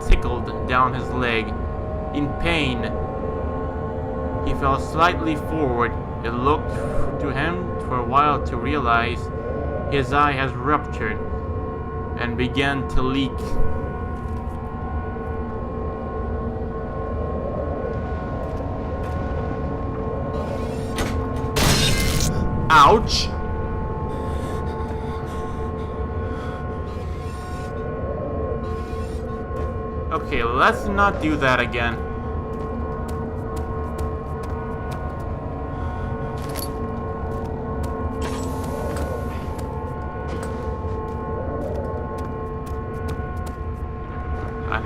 trickled down his leg. In pain, he fell slightly forward. It looked to him for a while to realize his eye has ruptured and began to leak. Ouch! Okay, let's not do that again.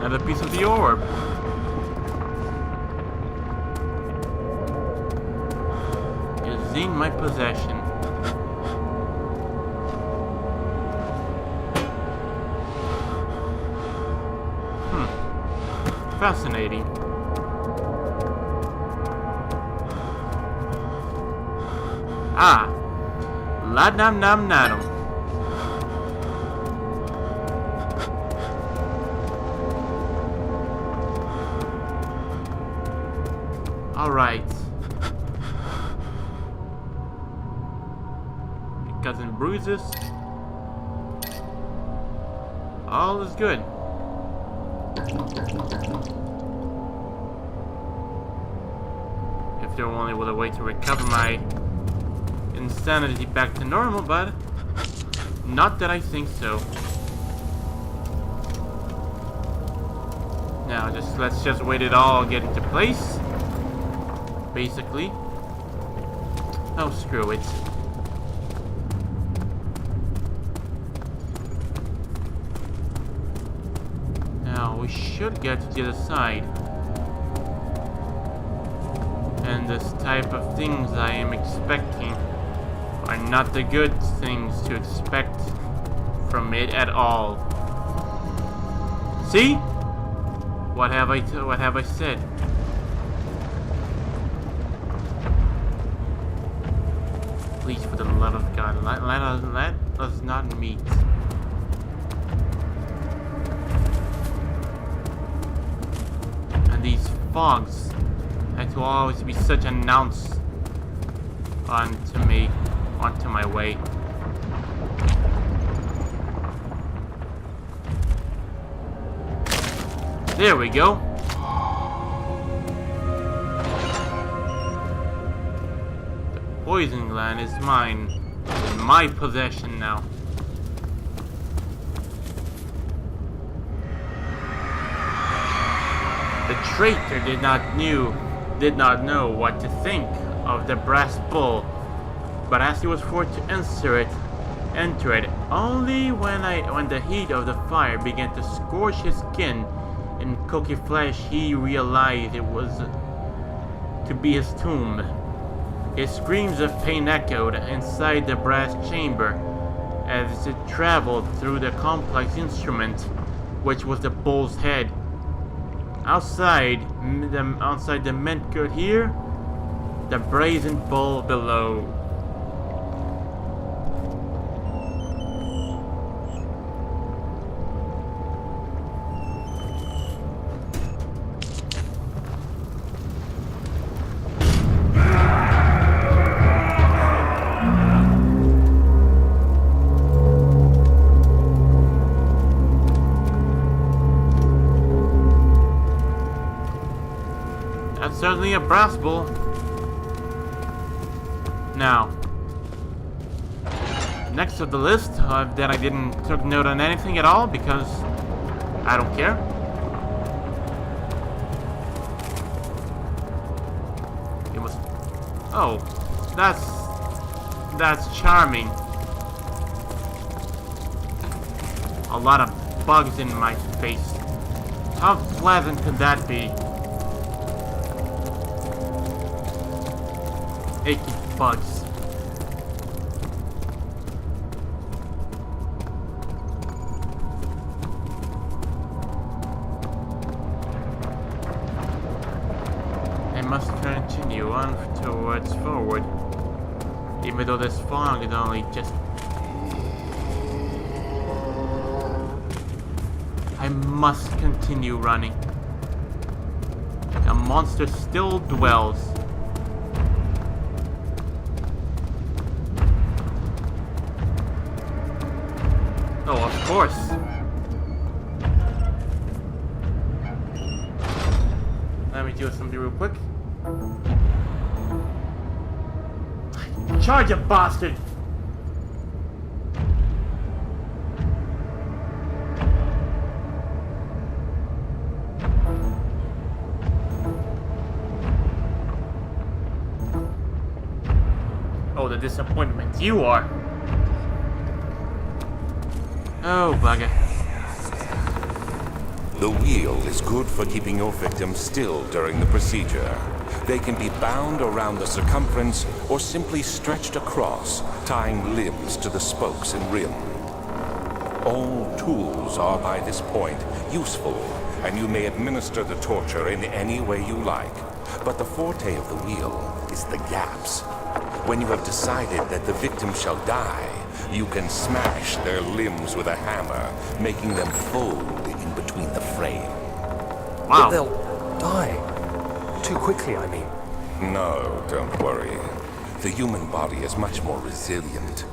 Another piece of the orb. Is in my possession. Fascinating. Ah, Ladnam Nam Nadam. Alright. Cousin bruises. All is good. If there only was a way to recover my insanity back to normal, but not that I think so. Now let's just wait it all get into place. Basically. Oh, screw it. Now we should get to the other side. And this type of things I am expecting are not the good things to expect from it at all. See? What have I said? Please, for the love of God, let us not meet. And these fogs that will always be such an ounce onto my way. There we go. The poison gland is mine. In my possession now. The traitor did not know what to think of the brass bull, but as he was forced to enter it only when the heat of the fire began to scorch his skin and cook his flesh, he realized it was to be his tomb. His screams of pain echoed inside the brass chamber as it traveled through the complex instrument, which was the bull's head. Outside the mint could hear the brazen bull below. That's certainly a brass bull. Now, next of the list that I didn't took note on anything at all because I don't care. It was. Oh, that's charming. A lot of bugs in my face. How pleasant could that be? Achy bugs. I must continue on towards forward, even though this fog is only just... I must continue running. A monster still dwells. Oh, of course. Let me do something real quick. Charge, you bastard! Oh, the disappointment you are. Oh, bugger. The wheel is good for keeping your victims still during the procedure. They can be bound around the circumference or simply stretched across, tying limbs to the spokes and rim. All tools are by this point useful, and you may administer the torture in any way you like. But the forte of the wheel is the gaps. When you have decided that the victim shall die, you can smash their limbs with a hammer, making them fold in between the frame. But Wow. they'll die. Too quickly, I mean. No, don't worry. The human body is much more resilient.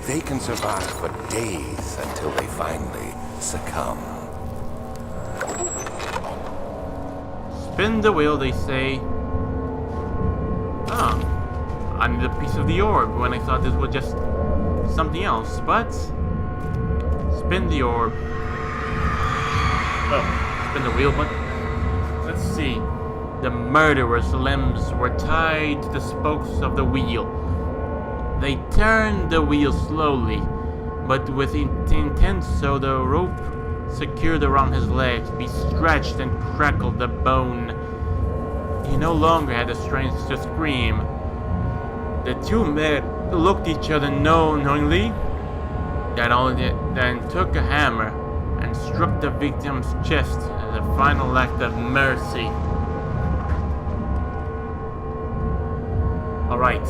They can survive for days until they finally succumb. Spin the wheel, they say. Oh, I need a piece of the orb when I thought this was just something else, but spin the orb. Oh, spin the wheel, but let's see. The murderer's limbs were tied to the spokes of the wheel. They turned the wheel slowly, but with intent so the rope secured around his legs be stretched and crackled the bone. He no longer had the strength to scream. The two men looked at each other knowingly, then took a hammer and struck the victim's chest as a final act of mercy. Alright.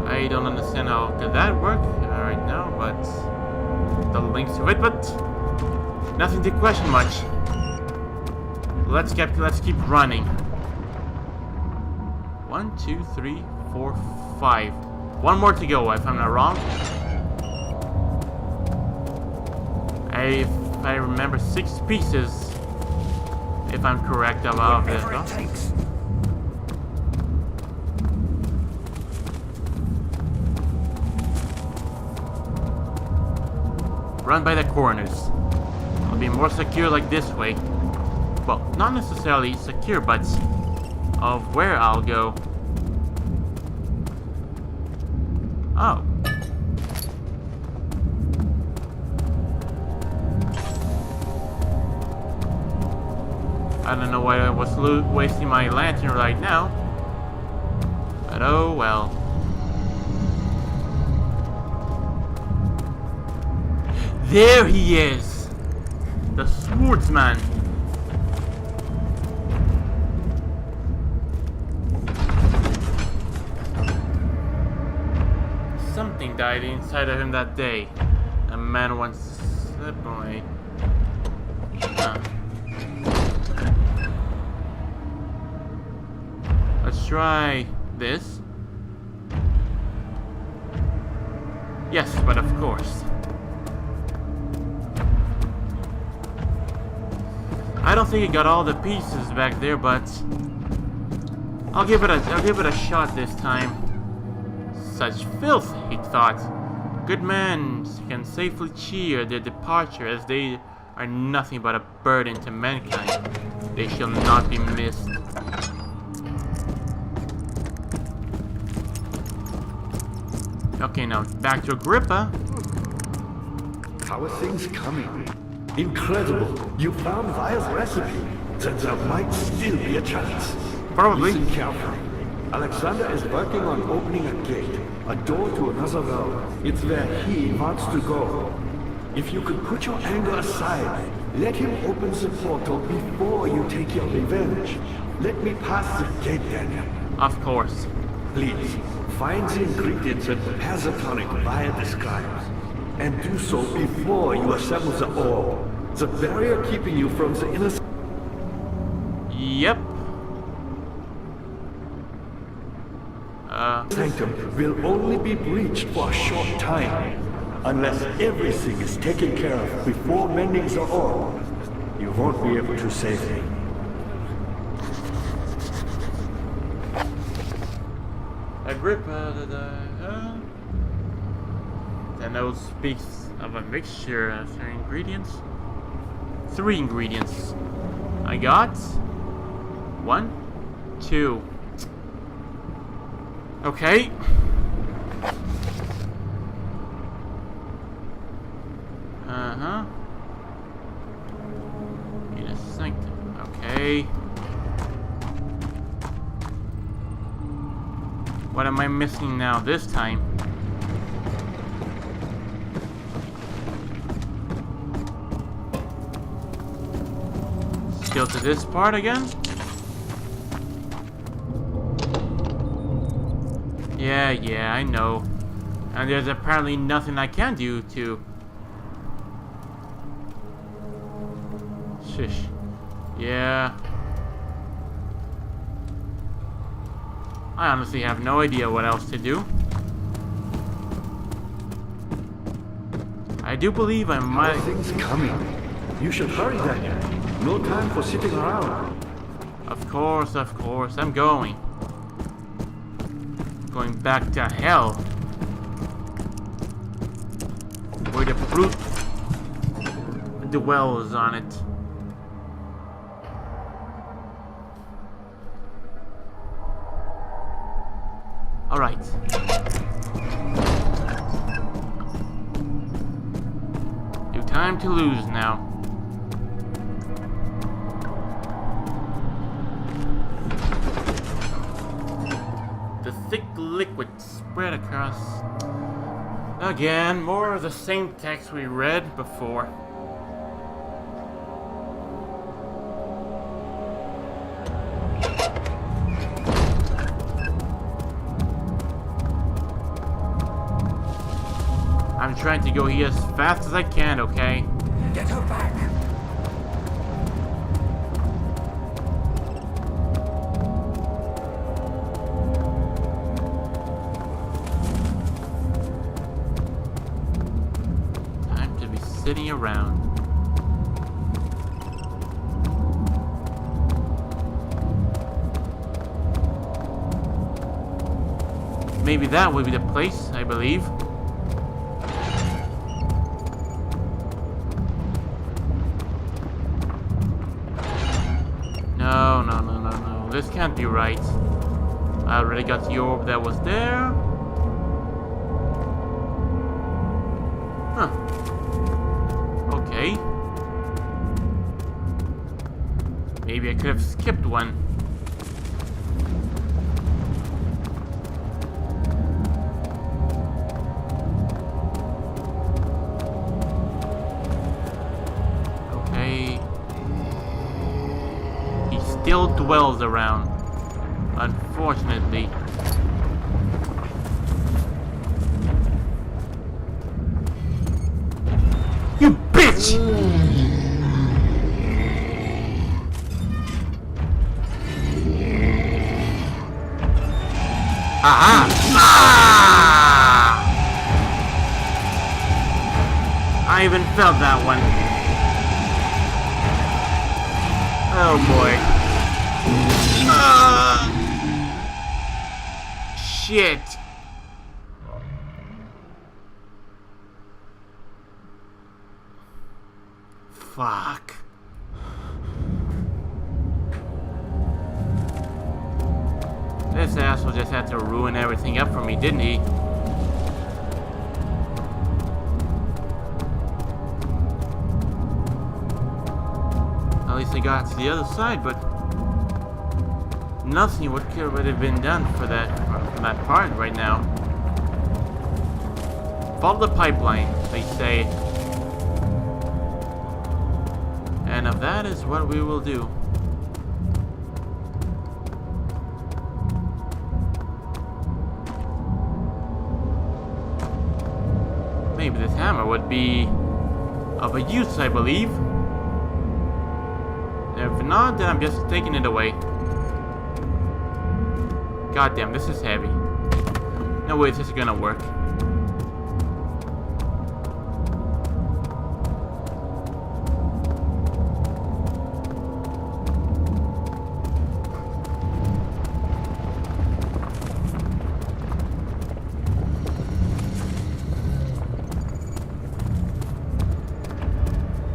I don't understand how did that work right now, but the links to it, but nothing to question much. Let's keep running. 1, 2, 3, 4, 5. One more to go, if I'm not wrong. If I remember 6 pieces, if I'm correct about this. Whatever it takes. Run by the corners. I'll be more secure like this way. Well, not necessarily secure, but of where I'll go. Oh. I don't know why I was wasting my lantern right now. But oh well. There he is! The swordsman! Something died inside of him that day. A man once slipped away. Let's try this. Yes, but of course. I don't think he got all the pieces back there, but I'll give it a shot this time. Such filth, he thought. Good men can safely cheer their departure, as they are nothing but a burden to mankind. They shall not be missed. Okay, now back to Agrippa. How are things coming? Incredible! You found Vile's recipe. Then there might still be a chance. Probably. Listen carefully. Alexander is working on opening a gate, a door to another realm. It's where he wants to go. If you could put your anger aside, let him open the portal before you take your revenge. Let me pass the gate, Daniel. Of course. Please, find the ingredients that prepare the tonic Vile describes. And do so before you assemble the orb. The barrier keeping you from the inner Yep. sanctum will only be breached for a short time. Unless everything is taken care of before mending the orb, you won't be able to save me. Agrippa, the note speaks of a mixture of 3 ingredients. 3 ingredients. I got 1, 2. Okay. Okay. What am I missing now this time? Still to this part again? Yeah, I know. And there's apparently nothing I can do to... Shush. Yeah. I honestly have no idea what else to do. I do believe I might... Things coming. You should hurry, Daniel. No time for sitting around. Of course, I'm going. Going back to hell. Where the brute dwells on it. Alright. No time to lose now. The thick liquid spread across. Again, more of the same text we read before. I'm trying to go here as fast as I can, okay? Get her back! Time to be sitting around. Maybe that would be the place, I believe. No. This can't be right. I already got the orb that was there. Huh. Okay. Maybe I could have skipped one. Still dwells around, unfortunately. You bitch! Aha! Ah! I even felt that one. Oh boy. Shit. Fuck. This asshole just had to ruin everything up for me, didn't he? At least I got to the other side, but nothing would have been done for that part right now. Follow the pipeline, they say. And of that is what we will do. Maybe this hammer would be of a use, I believe. If not, then I'm just taking it away. Goddamn, this is heavy. No way this is gonna work.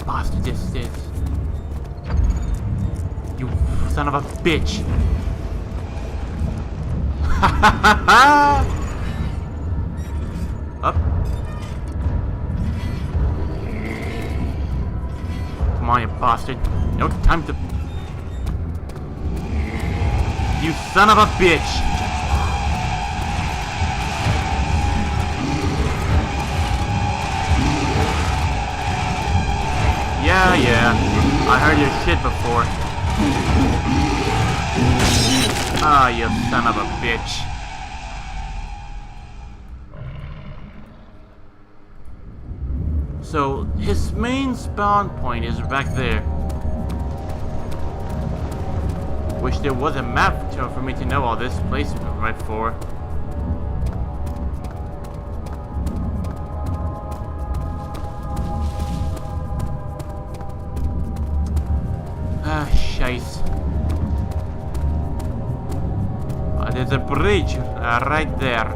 Bastard, this is. You son of a bitch. Up. Come on, you bastard. No time to... You son of a bitch! Yeah, I heard your shit before. Ah, you son of a bitch. So, his main spawn point is back there. Wish there was a map for me to know all this place right for. Ah, scheiße. There's a bridge right there.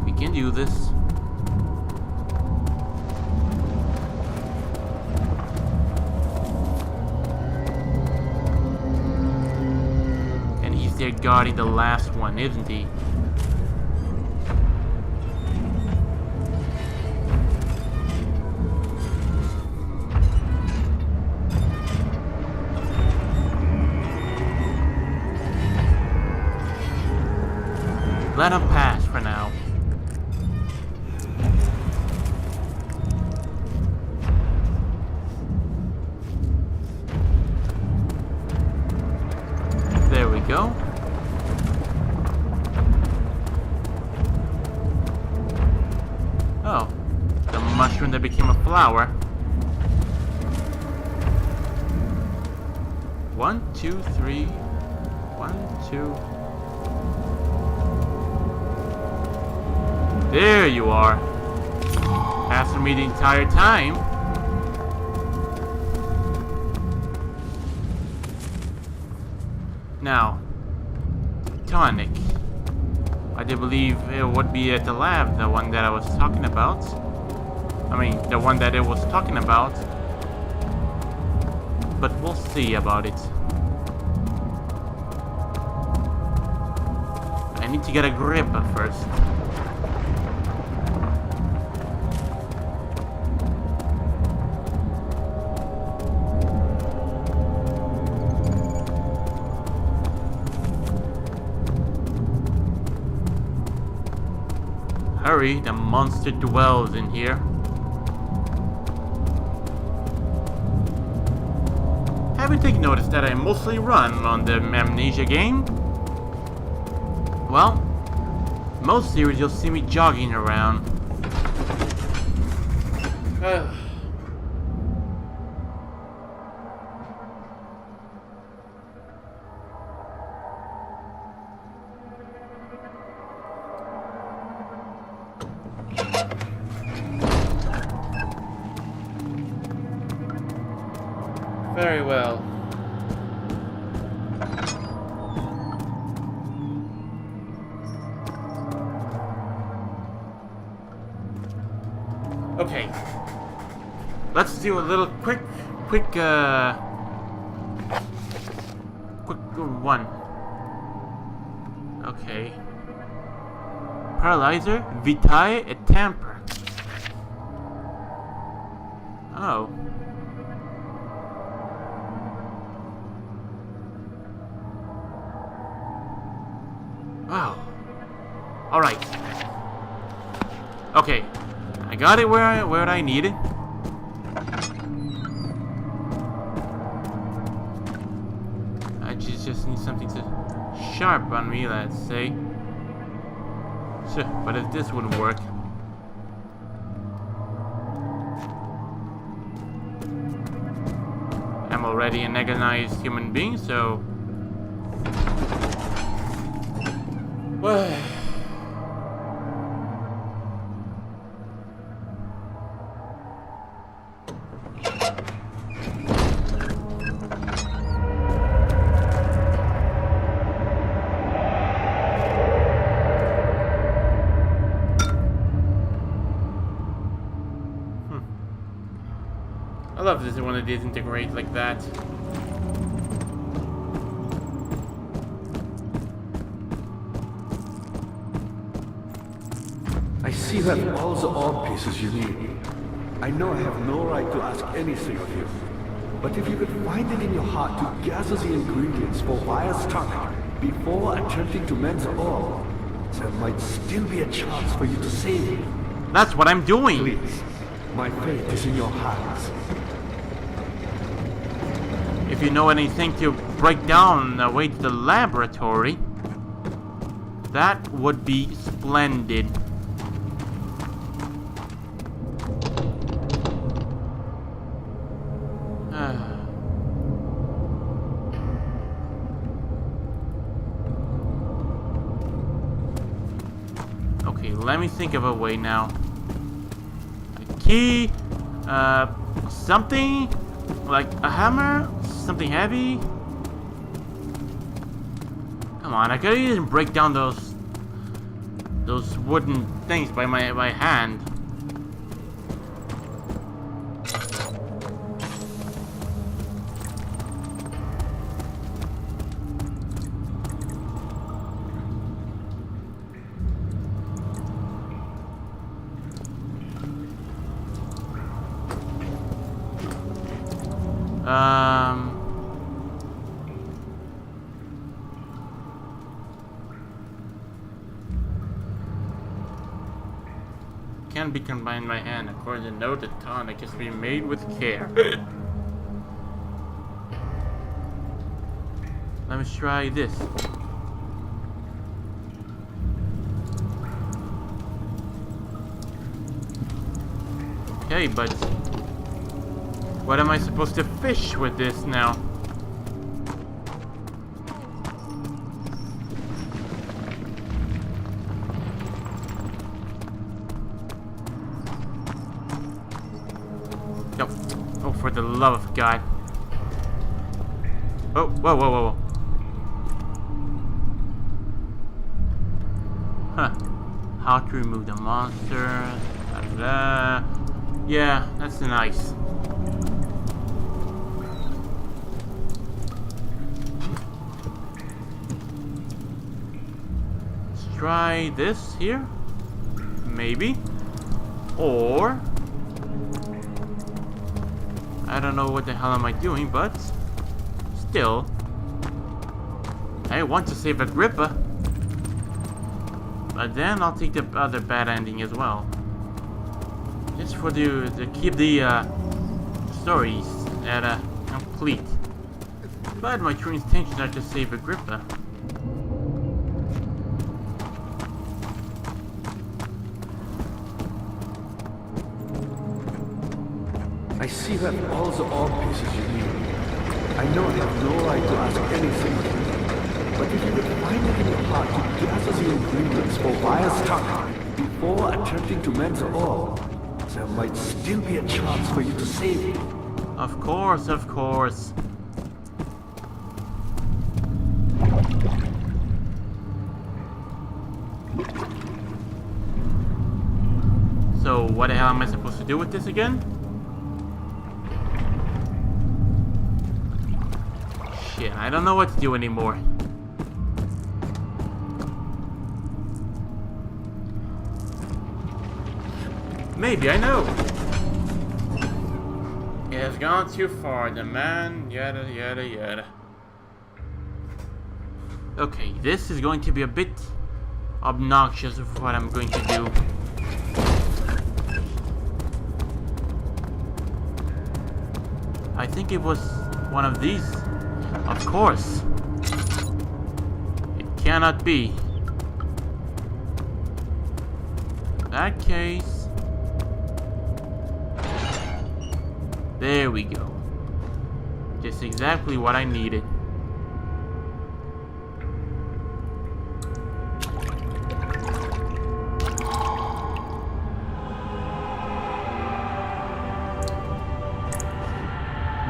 We can do this. And he's there guarding the last one, isn't he? Let him pass for now. There we go. Oh, the mushroom that became a flower. 1, 2, 3. 1, 2. There you are. After me the entire time. Now, tonic. I do believe it would be at the lab, the one that I was talking about. I mean, the one that it was talking about. But we'll see about it. I need to get a grip first. Hurry, the monster dwells in here. Haven't taken notice that I mostly run on the Amnesia game? Well, most series you'll see me jogging around. Very well. Okay. Let's do a little quick one. Okay. Paralyzer, Vitae, et Tamper. Oh. Wow. Alright. Okay. I got it where I need it. I just need something to sharp on me, let's say. Sure, but if this wouldn't work. I'm already an agonized human being, so well, I love this when it disintegrates like that. I see that all the ore pieces you need. I know I have no right to ask anything of you, but if you could find it in your heart to gather the ingredients for Wire's tonic before attempting to mend the orb, there might still be a chance for you to save him. That's what I'm doing. Please, my fate is in your hands. If you know anything to break down the way to the laboratory, that would be splendid. Okay, let me think of a way now. A key, something like a hammer, something heavy. Come on, I could even break down those wooden things by my hand. Can be combined by hand. According to note, the tonic is to be made with care. Let me try this. Okay, but what am I supposed to fish with this now? No. Oh, for the love of God. Oh, whoa, whoa, whoa, whoa. Huh. How to remove the monster. Blah, blah. Yeah, that's nice. Let's try this here. Maybe. Or I don't know what the hell am I doing, but still, I want to save Agrippa. But then I'll take the other bad ending as well. Just for to keep the stories at complete. But my true intentions are to save Agrippa. I see you have all the orb pieces you need. I know I have no right to ask anything of you, but if you could find it in your heart to gather the ingredients for Wire's tonic before attempting to mend the orb, there might still be a chance for you to save him. Of course, of course. So, what the hell am I supposed to do with this again? Shit, I don't know what to do anymore. Maybe I know. It has gone too far. The man, yada yada yada. Okay, this is going to be a bit obnoxious of what I'm going to do. I think it was one of these. Of course. It cannot be. In that case. There we go. Just exactly what I needed.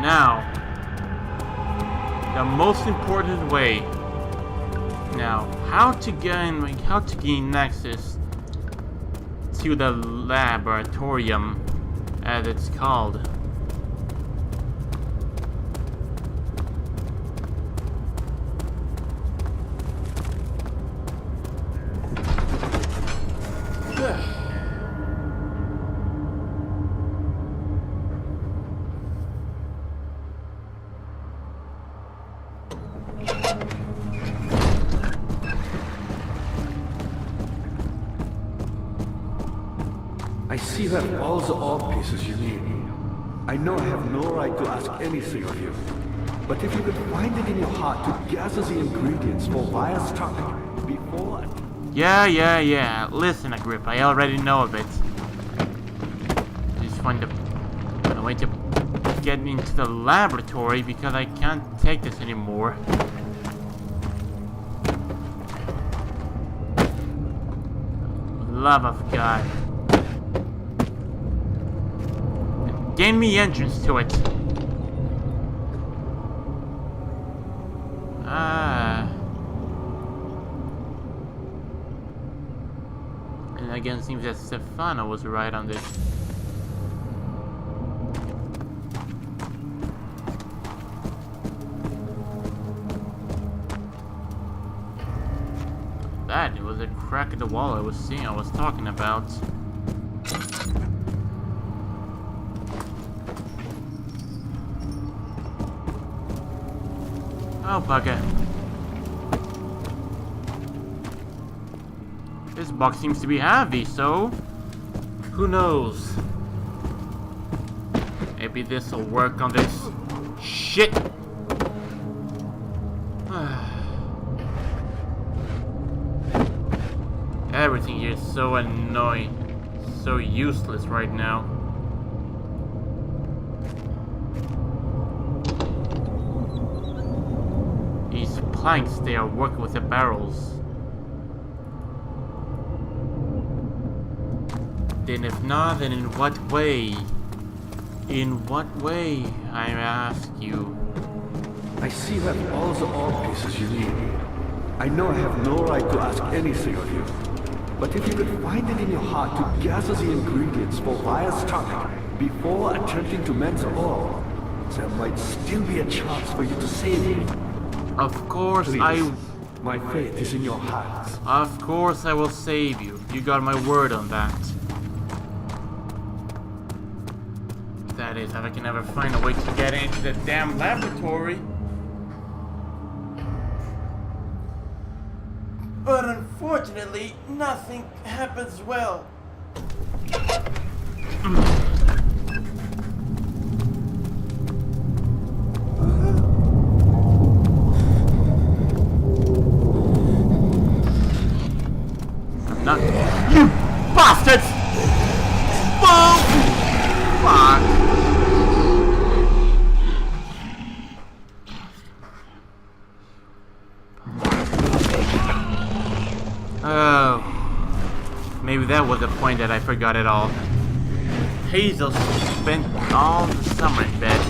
Now, the most important way. Now, how to gain access to the laboratorium, as it's called. you have all the orb pieces you need. I know I have no right to ask anything of you. But if you could find it in your heart to gather the ingredients for Vire's tonic before... Yeah. Listen, Agrippa, I already know of it. Just find a way to get into the laboratory because I can't take this anymore. Love of God. Gain me entrance to it. And again, it seems that Stefano was right on this. That, it was a crack in the wall I was talking about. Oh, bugger. This box seems to be heavy, so... who knows? Maybe this'll work on this... shit! Everything here is so annoying. So useless right now. These planks, they are working with the barrels. Then if not, then in what way? In what way, I ask you? I see you have all the orb pieces you need. I know I have no right to ask anything of you. But if you could find it in your heart to gather the ingredients for Vire's tonic before attempting to mend the orb, there might still be a chance for you to save me. Of course, Please, my faith is in your hands. Of course I will save you. You got my word on that. That is, if I can ever find a way to get into the damn laboratory. But unfortunately, nothing happens well. I'm not... You bastards! Boom! Fuck. Oh, maybe that was the point that I forgot it all. Hazel spent all the summer in bed.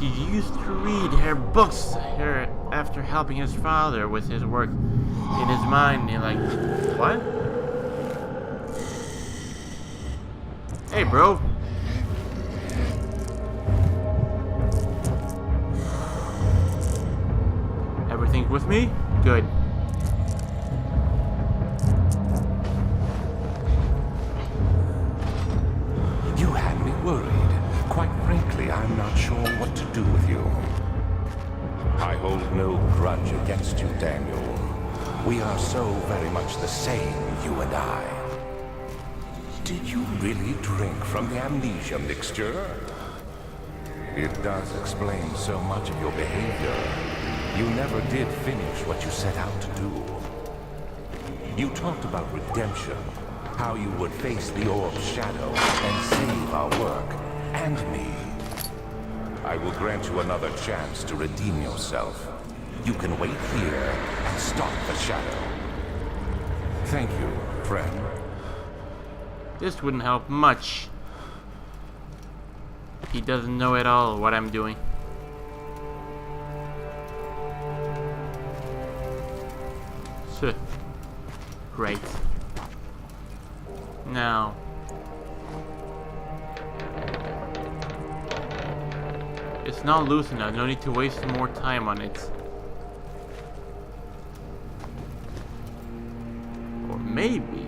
He used to read her books after helping his father with his work. In his mind, he like, what? Hey, bro. Everything with me? Good. Worried. Quite frankly, I'm not sure what to do with you. I hold no grudge against you, Daniel. We are so very much the same, you and I. Did you really drink from the amnesia mixture? It does explain so much of your behavior. You never did finish what you set out to do. You talked about redemption. How you would face the orb's shadow and save our work, and me. I will grant you another chance to redeem yourself. You can wait here and stop the shadow. Thank you, friend. This wouldn't help much. He doesn't know at all what I'm doing. Great. Now, it's not loose enough. No need to waste more time on it. Or maybe.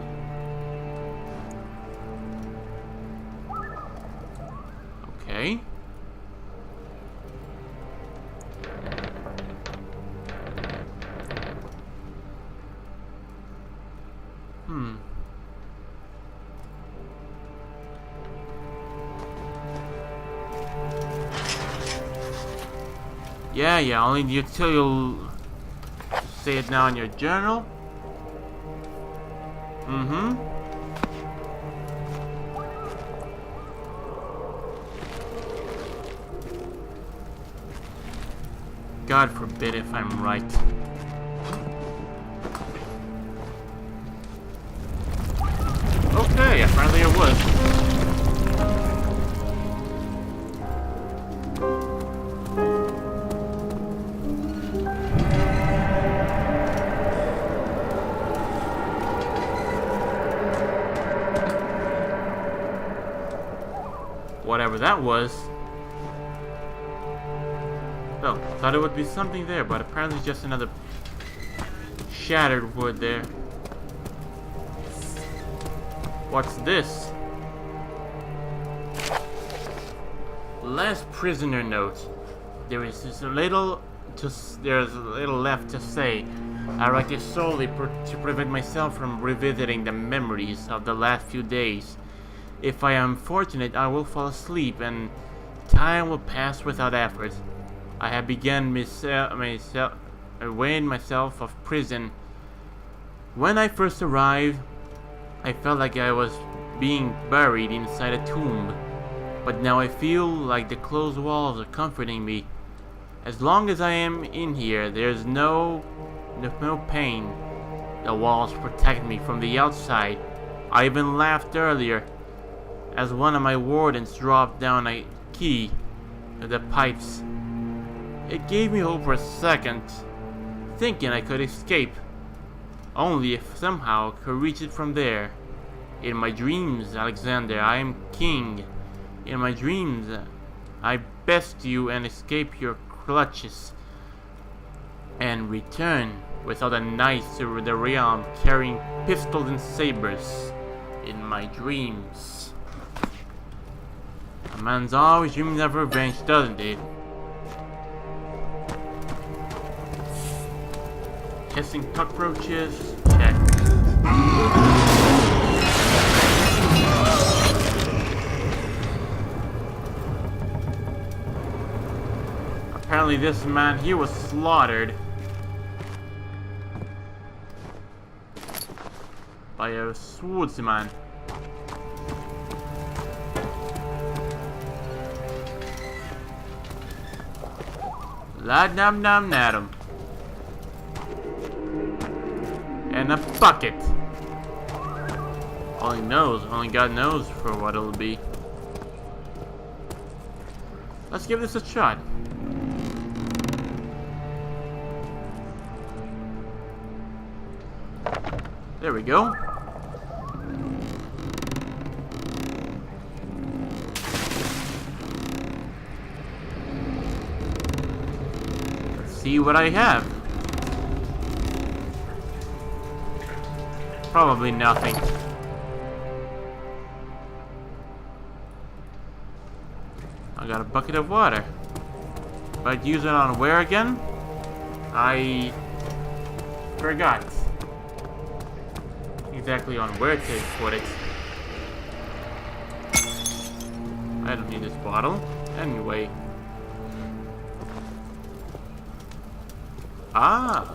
Okay. Yeah, only until you'll say it now in your journal. God forbid if I'm right. Okay, apparently it was. Whatever that was. Well, thought it would be something there, but apparently just another shattered wood there. What's this? Last prisoner note. There's a little left to say. I write this solely to prevent myself from revisiting the memories of the last few days. If I am fortunate, I will fall asleep and time will pass without effort. I have begun weighing myself of prison. When I first arrived, I felt like I was being buried inside a tomb. But now I feel like the closed walls are comforting me. As long as I am in here, there's no pain. The walls protect me from the outside. I even laughed earlier as one of my wardens dropped down a key to the pipes. It gave me hope for a second, thinking I could escape, only if somehow I could reach it from there. In my dreams, Alexander, I am king. In my dreams, I best you and escape your clutches, and return with other knights to the realm carrying pistols and sabers. In my dreams. A man's always dreaming of revenge, doesn't it? Hissing cockroaches, check. Apparently this man here was slaughtered by a swordsman. La dum dum nadum. And a bucket. Only God knows for what it'll be. Let's give this a shot. There we go. Let's see what I have. Probably nothing. I got a bucket of water. But use it on where again? I forgot exactly on where to put it. I don't need this bottle. Anyway. Ah.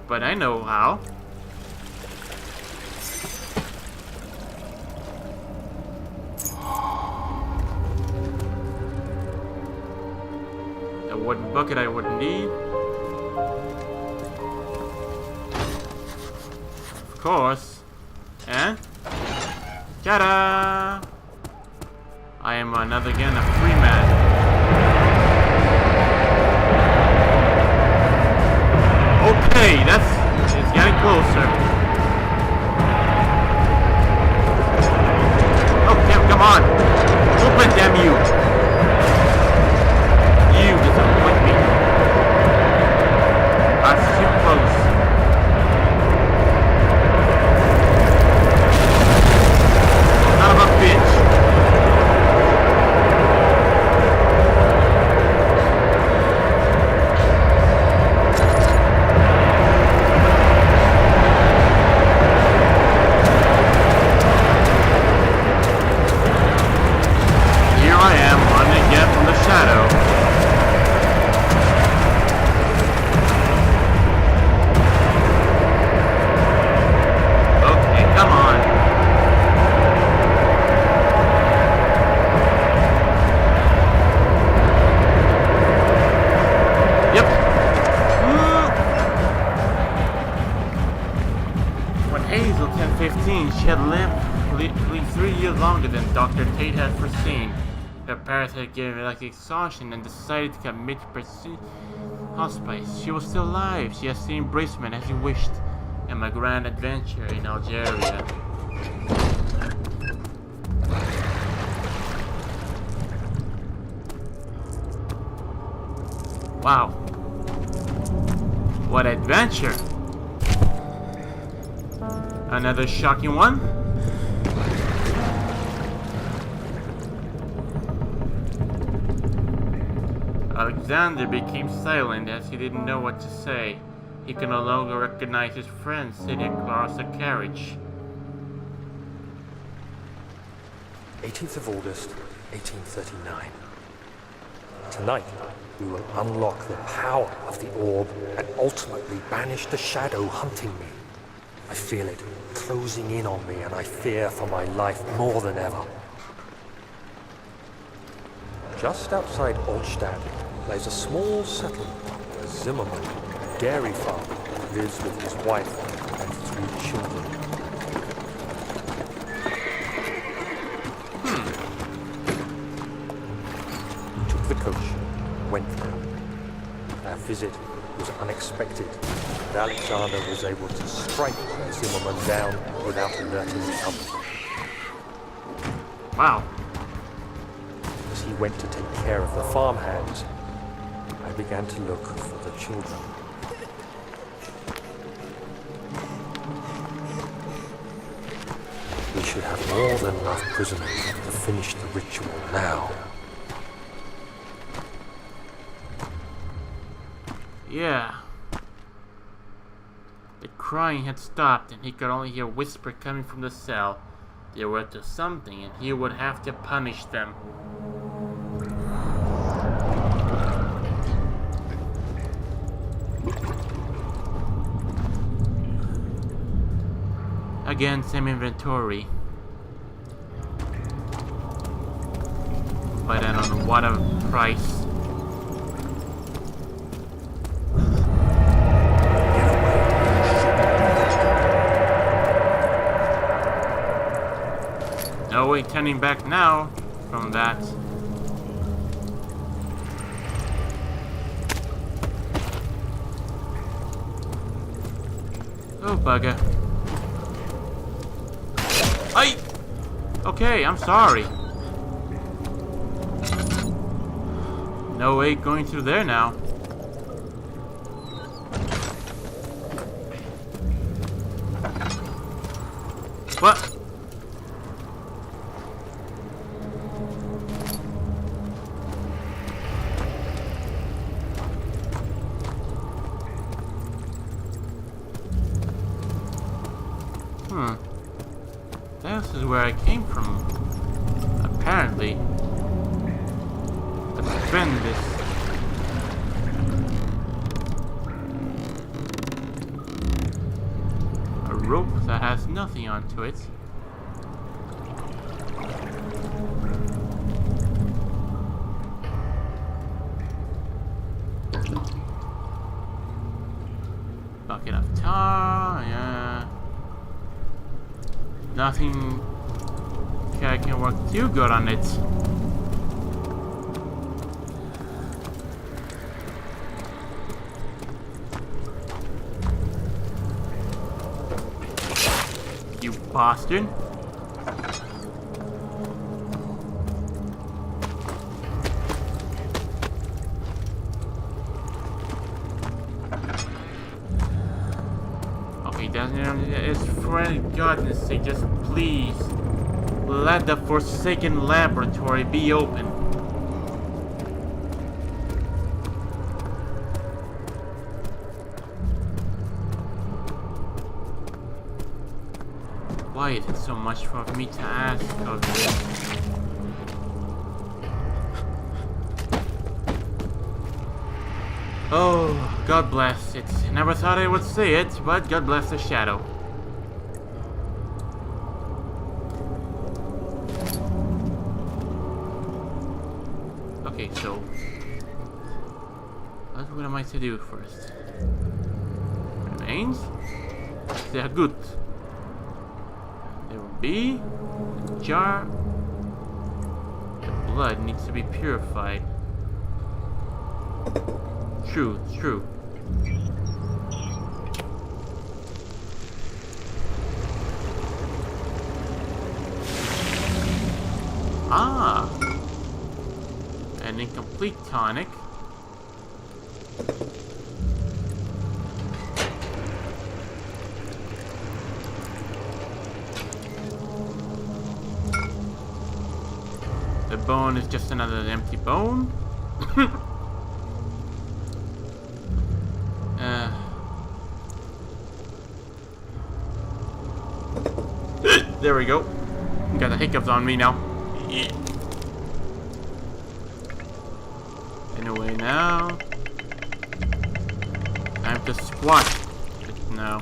But I know how. A wooden bucket I wouldn't need. Of course. And ta-da! I am again a free man. Okay, it's getting closer. Okay, come on. Open, damn you. You disappoint me. That's too close. Son of a bitch. lived 3 years longer than Dr. Tate had foreseen. Her parents had given electric exhaustion and decided to commit hospice. She was still alive. She has seen embracement as he wished, and my grand adventure in Algeria. Wow. What adventure! Another shocking one? Alexander became silent as he didn't know what to say. He could no longer recognize his friend sitting across the carriage. 18th of August, 1839. Tonight, we will unlock the power of the orb and ultimately banish the shadow hunting me. I feel it closing in on me, and I fear for my life more than ever. Just outside Olstadt lies a small settlement where Zimmerman, a dairy farmer, lives with his wife and 3 children. We took the coach, went there. Our visit was unexpected, and Alexander was able to strike Zimmerman down without alerting the others. Wow. As he went to take care of the farmhands, I began to look for the children. We should have more than enough prisoners to finish the ritual now. Yeah. The crying had stopped, and he could only hear a whisper coming from the cell. They were up to something, and he would have to punish them. Again, same inventory. But I don't know what a price. No way turning back now from that. Oh, bugger. Okay, I'm sorry. No way going through there now. What? This is where I came from. Apparently. Let's bend this. A rope that has nothing onto it. Bucket of tar, yeah. Nothing can work too good on it. You bastard. Okay, it's for goodness sake, just please let the Forsaken Laboratory be open. Why is it so much for me to ask of this? Oh, God bless it. Never thought I would say it, but God bless the shadow. Okay, so what am I to do first? Remains? They are good. They were B. The jar. The blood needs to be purified. True, it's true. Ah! An incomplete tonic. The bone is just another empty bone. There we go. Got the hiccups on me now. Anyway, now time to squat it now.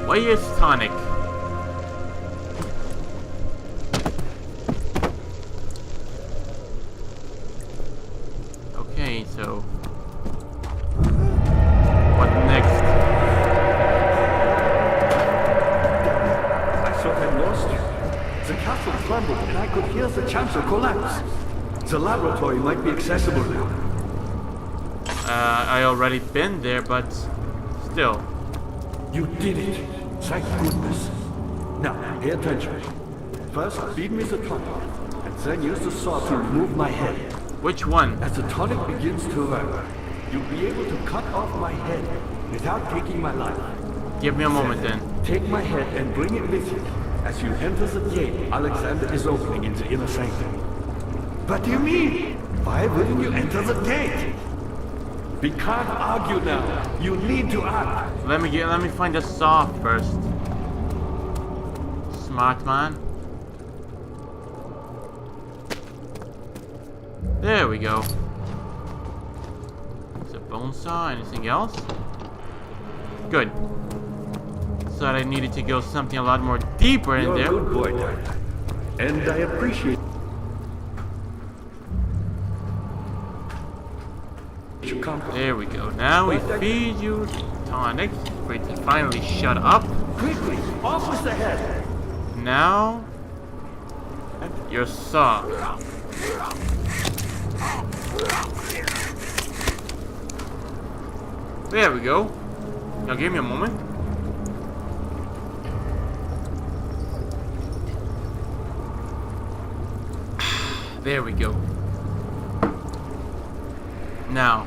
Why is tonic? Okay, so what next? I thought I lost you. The castle crumbled and I could hear the chancel collapse. The laboratory might be accessible now. I already been there, but still. You did it. Thank goodness. Now, pay attention. First, feed me the tonic, and then use the saw to remove my head. Which one? As the tonic begins to work, you'll be able to cut off my head without taking my life. Give me a moment then. Take my head and bring it with you. As you enter the gate Alexander is opening in the inner sanctum. What do you mean? Why wouldn't you enter the gate? We can't argue now. You need to act. Let me find the saw first. Smart man. There we go. It's a bone saw. Anything else? Good. Thought I needed to go something a lot more deeper in You're there. a good boy, Dad. And I appreciate you come. There we go. Now we feed you tonic for it to finally shut up. Quickly, off with the head. Now, your saw. There we go. Now give me a moment. There we go. Now,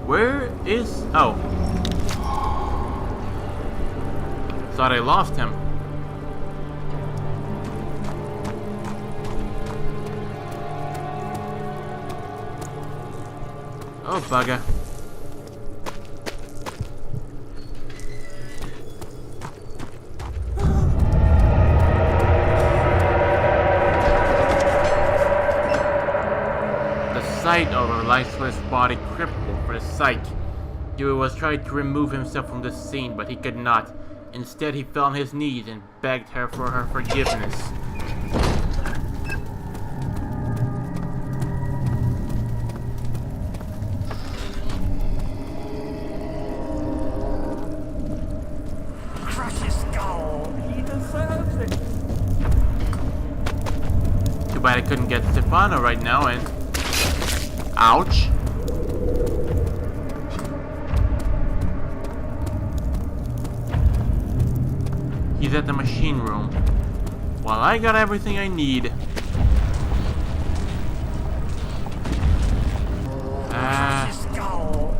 where is... Oh. Thought I lost him. Oh, bugger. Sight of a lifeless body crippled for the sight. Dewey was trying to remove himself from the scene, but he could not. Instead, he fell on his knees and begged her for her forgiveness. Crush his skull. He deserves it. Too bad I couldn't get Stefano right now, and... Ouch. He's at the machine room. Well, I got everything I need.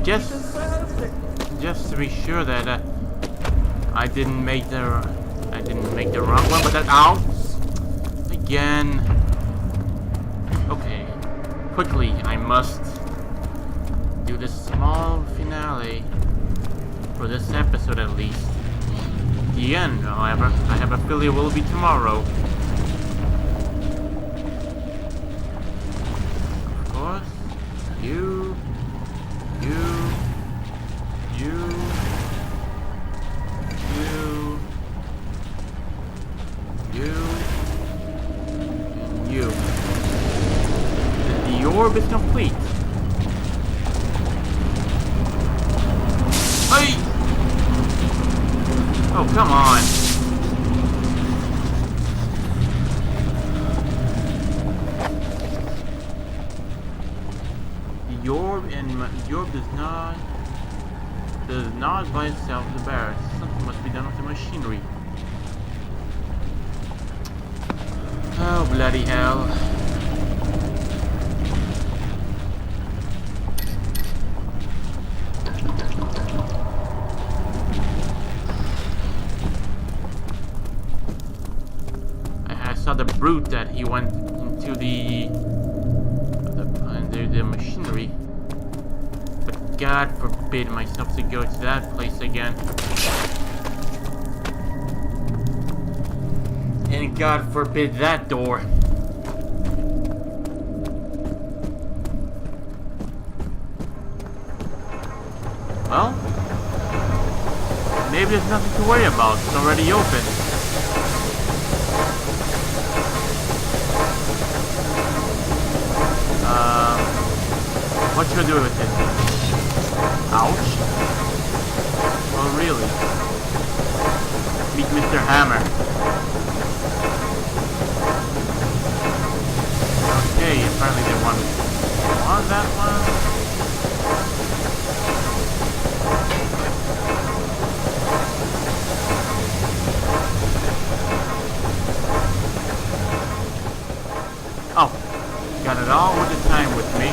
Just to be sure that I didn't make the wrong one, but that out again. Okay, quickly, I must do this small finale for this episode at least. The end, however, I have a feeling will be tomorrow. Of course, you, and you. The orb is complete. Oh, come on. The orb does not by itself the barracks. Something must be done with the machinery. Oh, bloody hell. I saw the brute that he went into the machinery. But God forbid myself to go to that place again. And God forbid that door. Well, maybe there's nothing to worry about. It's already open. What should I do with it? Ouch. Oh, really? Meet Mr. Hammer. Okay, apparently they want that one. Oh, got it all with the time with me.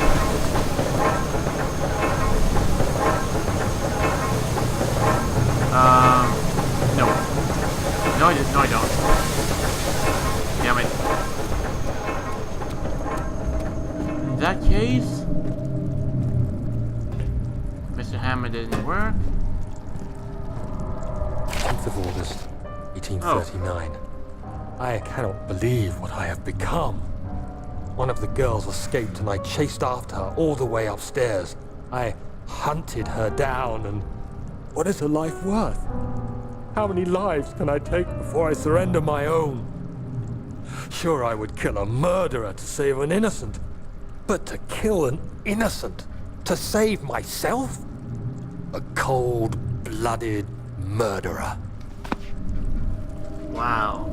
No. No, I don't. Damn it. In that case, Mr. Hammer didn't work. 10th of August, 1839. I cannot believe what I have become. One of the girls escaped and I chased after her all the way upstairs. I hunted her down and... what is her life worth? How many lives can I take before I surrender my own? Sure, I would kill a murderer to save an innocent. But to kill an innocent to save myself? A cold-blooded murderer. Wow.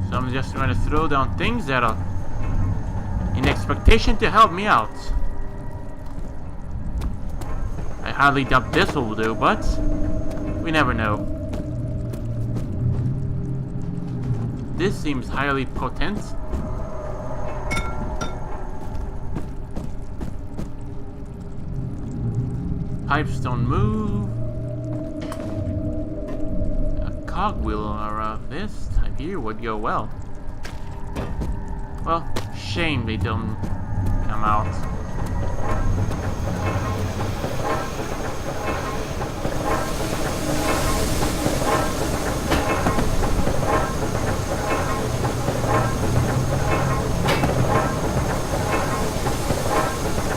So I'm just trying to throw down things that are in expectation to help me out. I hardly doubt this will do, but we never know. This seems highly potent. Pipes don't move. A cogwheel of this type here would go well. Well, shame they don't come out.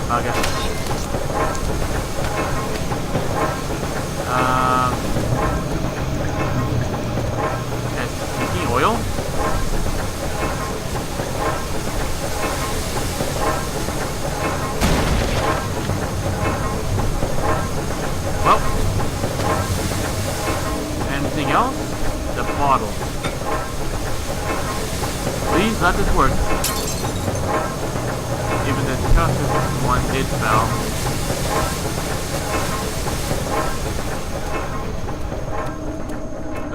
Okay. Leaking oil? Well, anything else? The bottle. Please let this work. Even the toughest one did fail.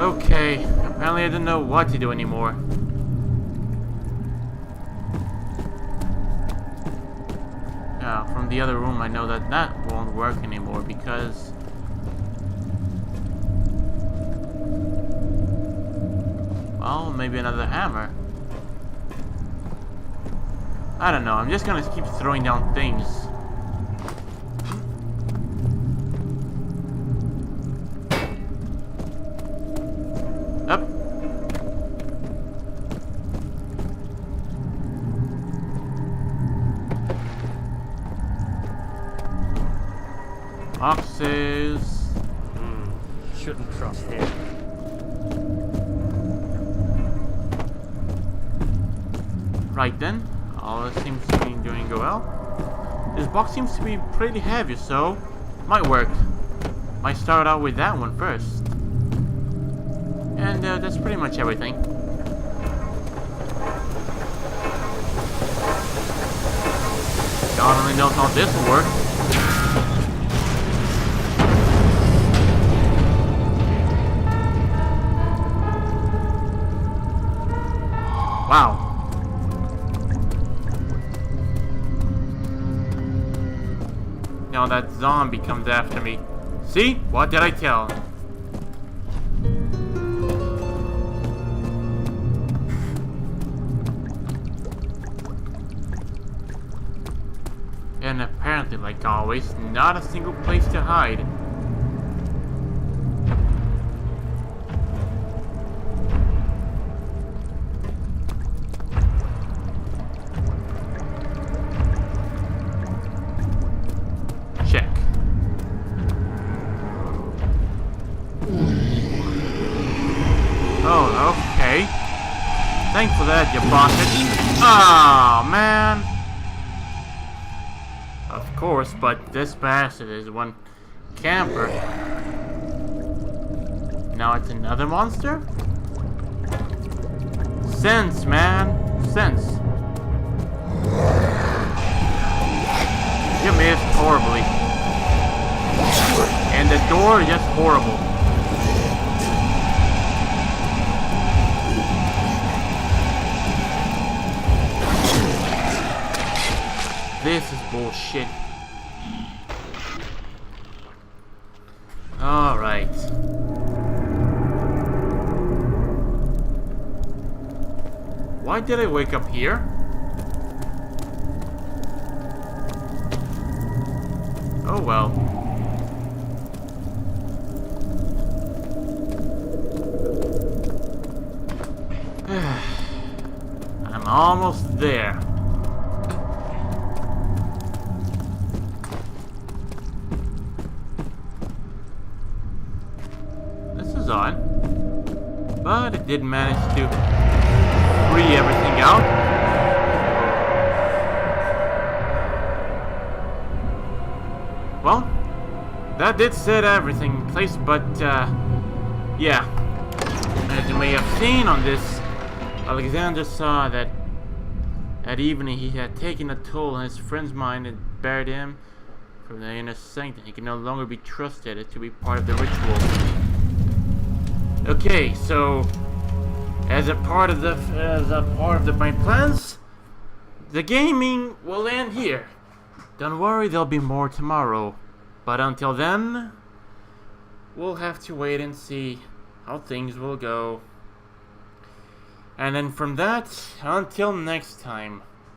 Okay, apparently I didn't know what to do anymore. Now, from the other room I know that that won't work anymore because... well, maybe another hammer. I don't know, I'm just gonna keep throwing down things. Up. Boxes. Shouldn't trust him. Right then. All this seems to be doing well. This box seems to be pretty heavy, so Might work. Might start out with that one first. And that's pretty much everything. God only knows how this will work. Wow. Now that zombie comes after me. See? What did I tell him? And apparently, like always, not a single place to hide. Check. Oh, okay. Thanks for that, you bastard. Ah, man. Of course, but this bastard is one camper. Now it's another monster? Sense, man. Sense. You missed horribly. And the door is just horrible. This is bullshit. Alright. Why did I wake up here? Oh well. I'm almost there. On, but it did manage to free everything out. Well, that did set everything in place, but yeah, as you may have seen on this, Alexander saw that evening he had taken a toll on his friend's mind and buried him from the inner sanctum. He can no longer be trusted to be part of the ritual. Okay, so as a part of my plans, the gaming will end here. Don't worry, there'll be more tomorrow. But until then, we'll have to wait and see how things will go. And then from that, until next time.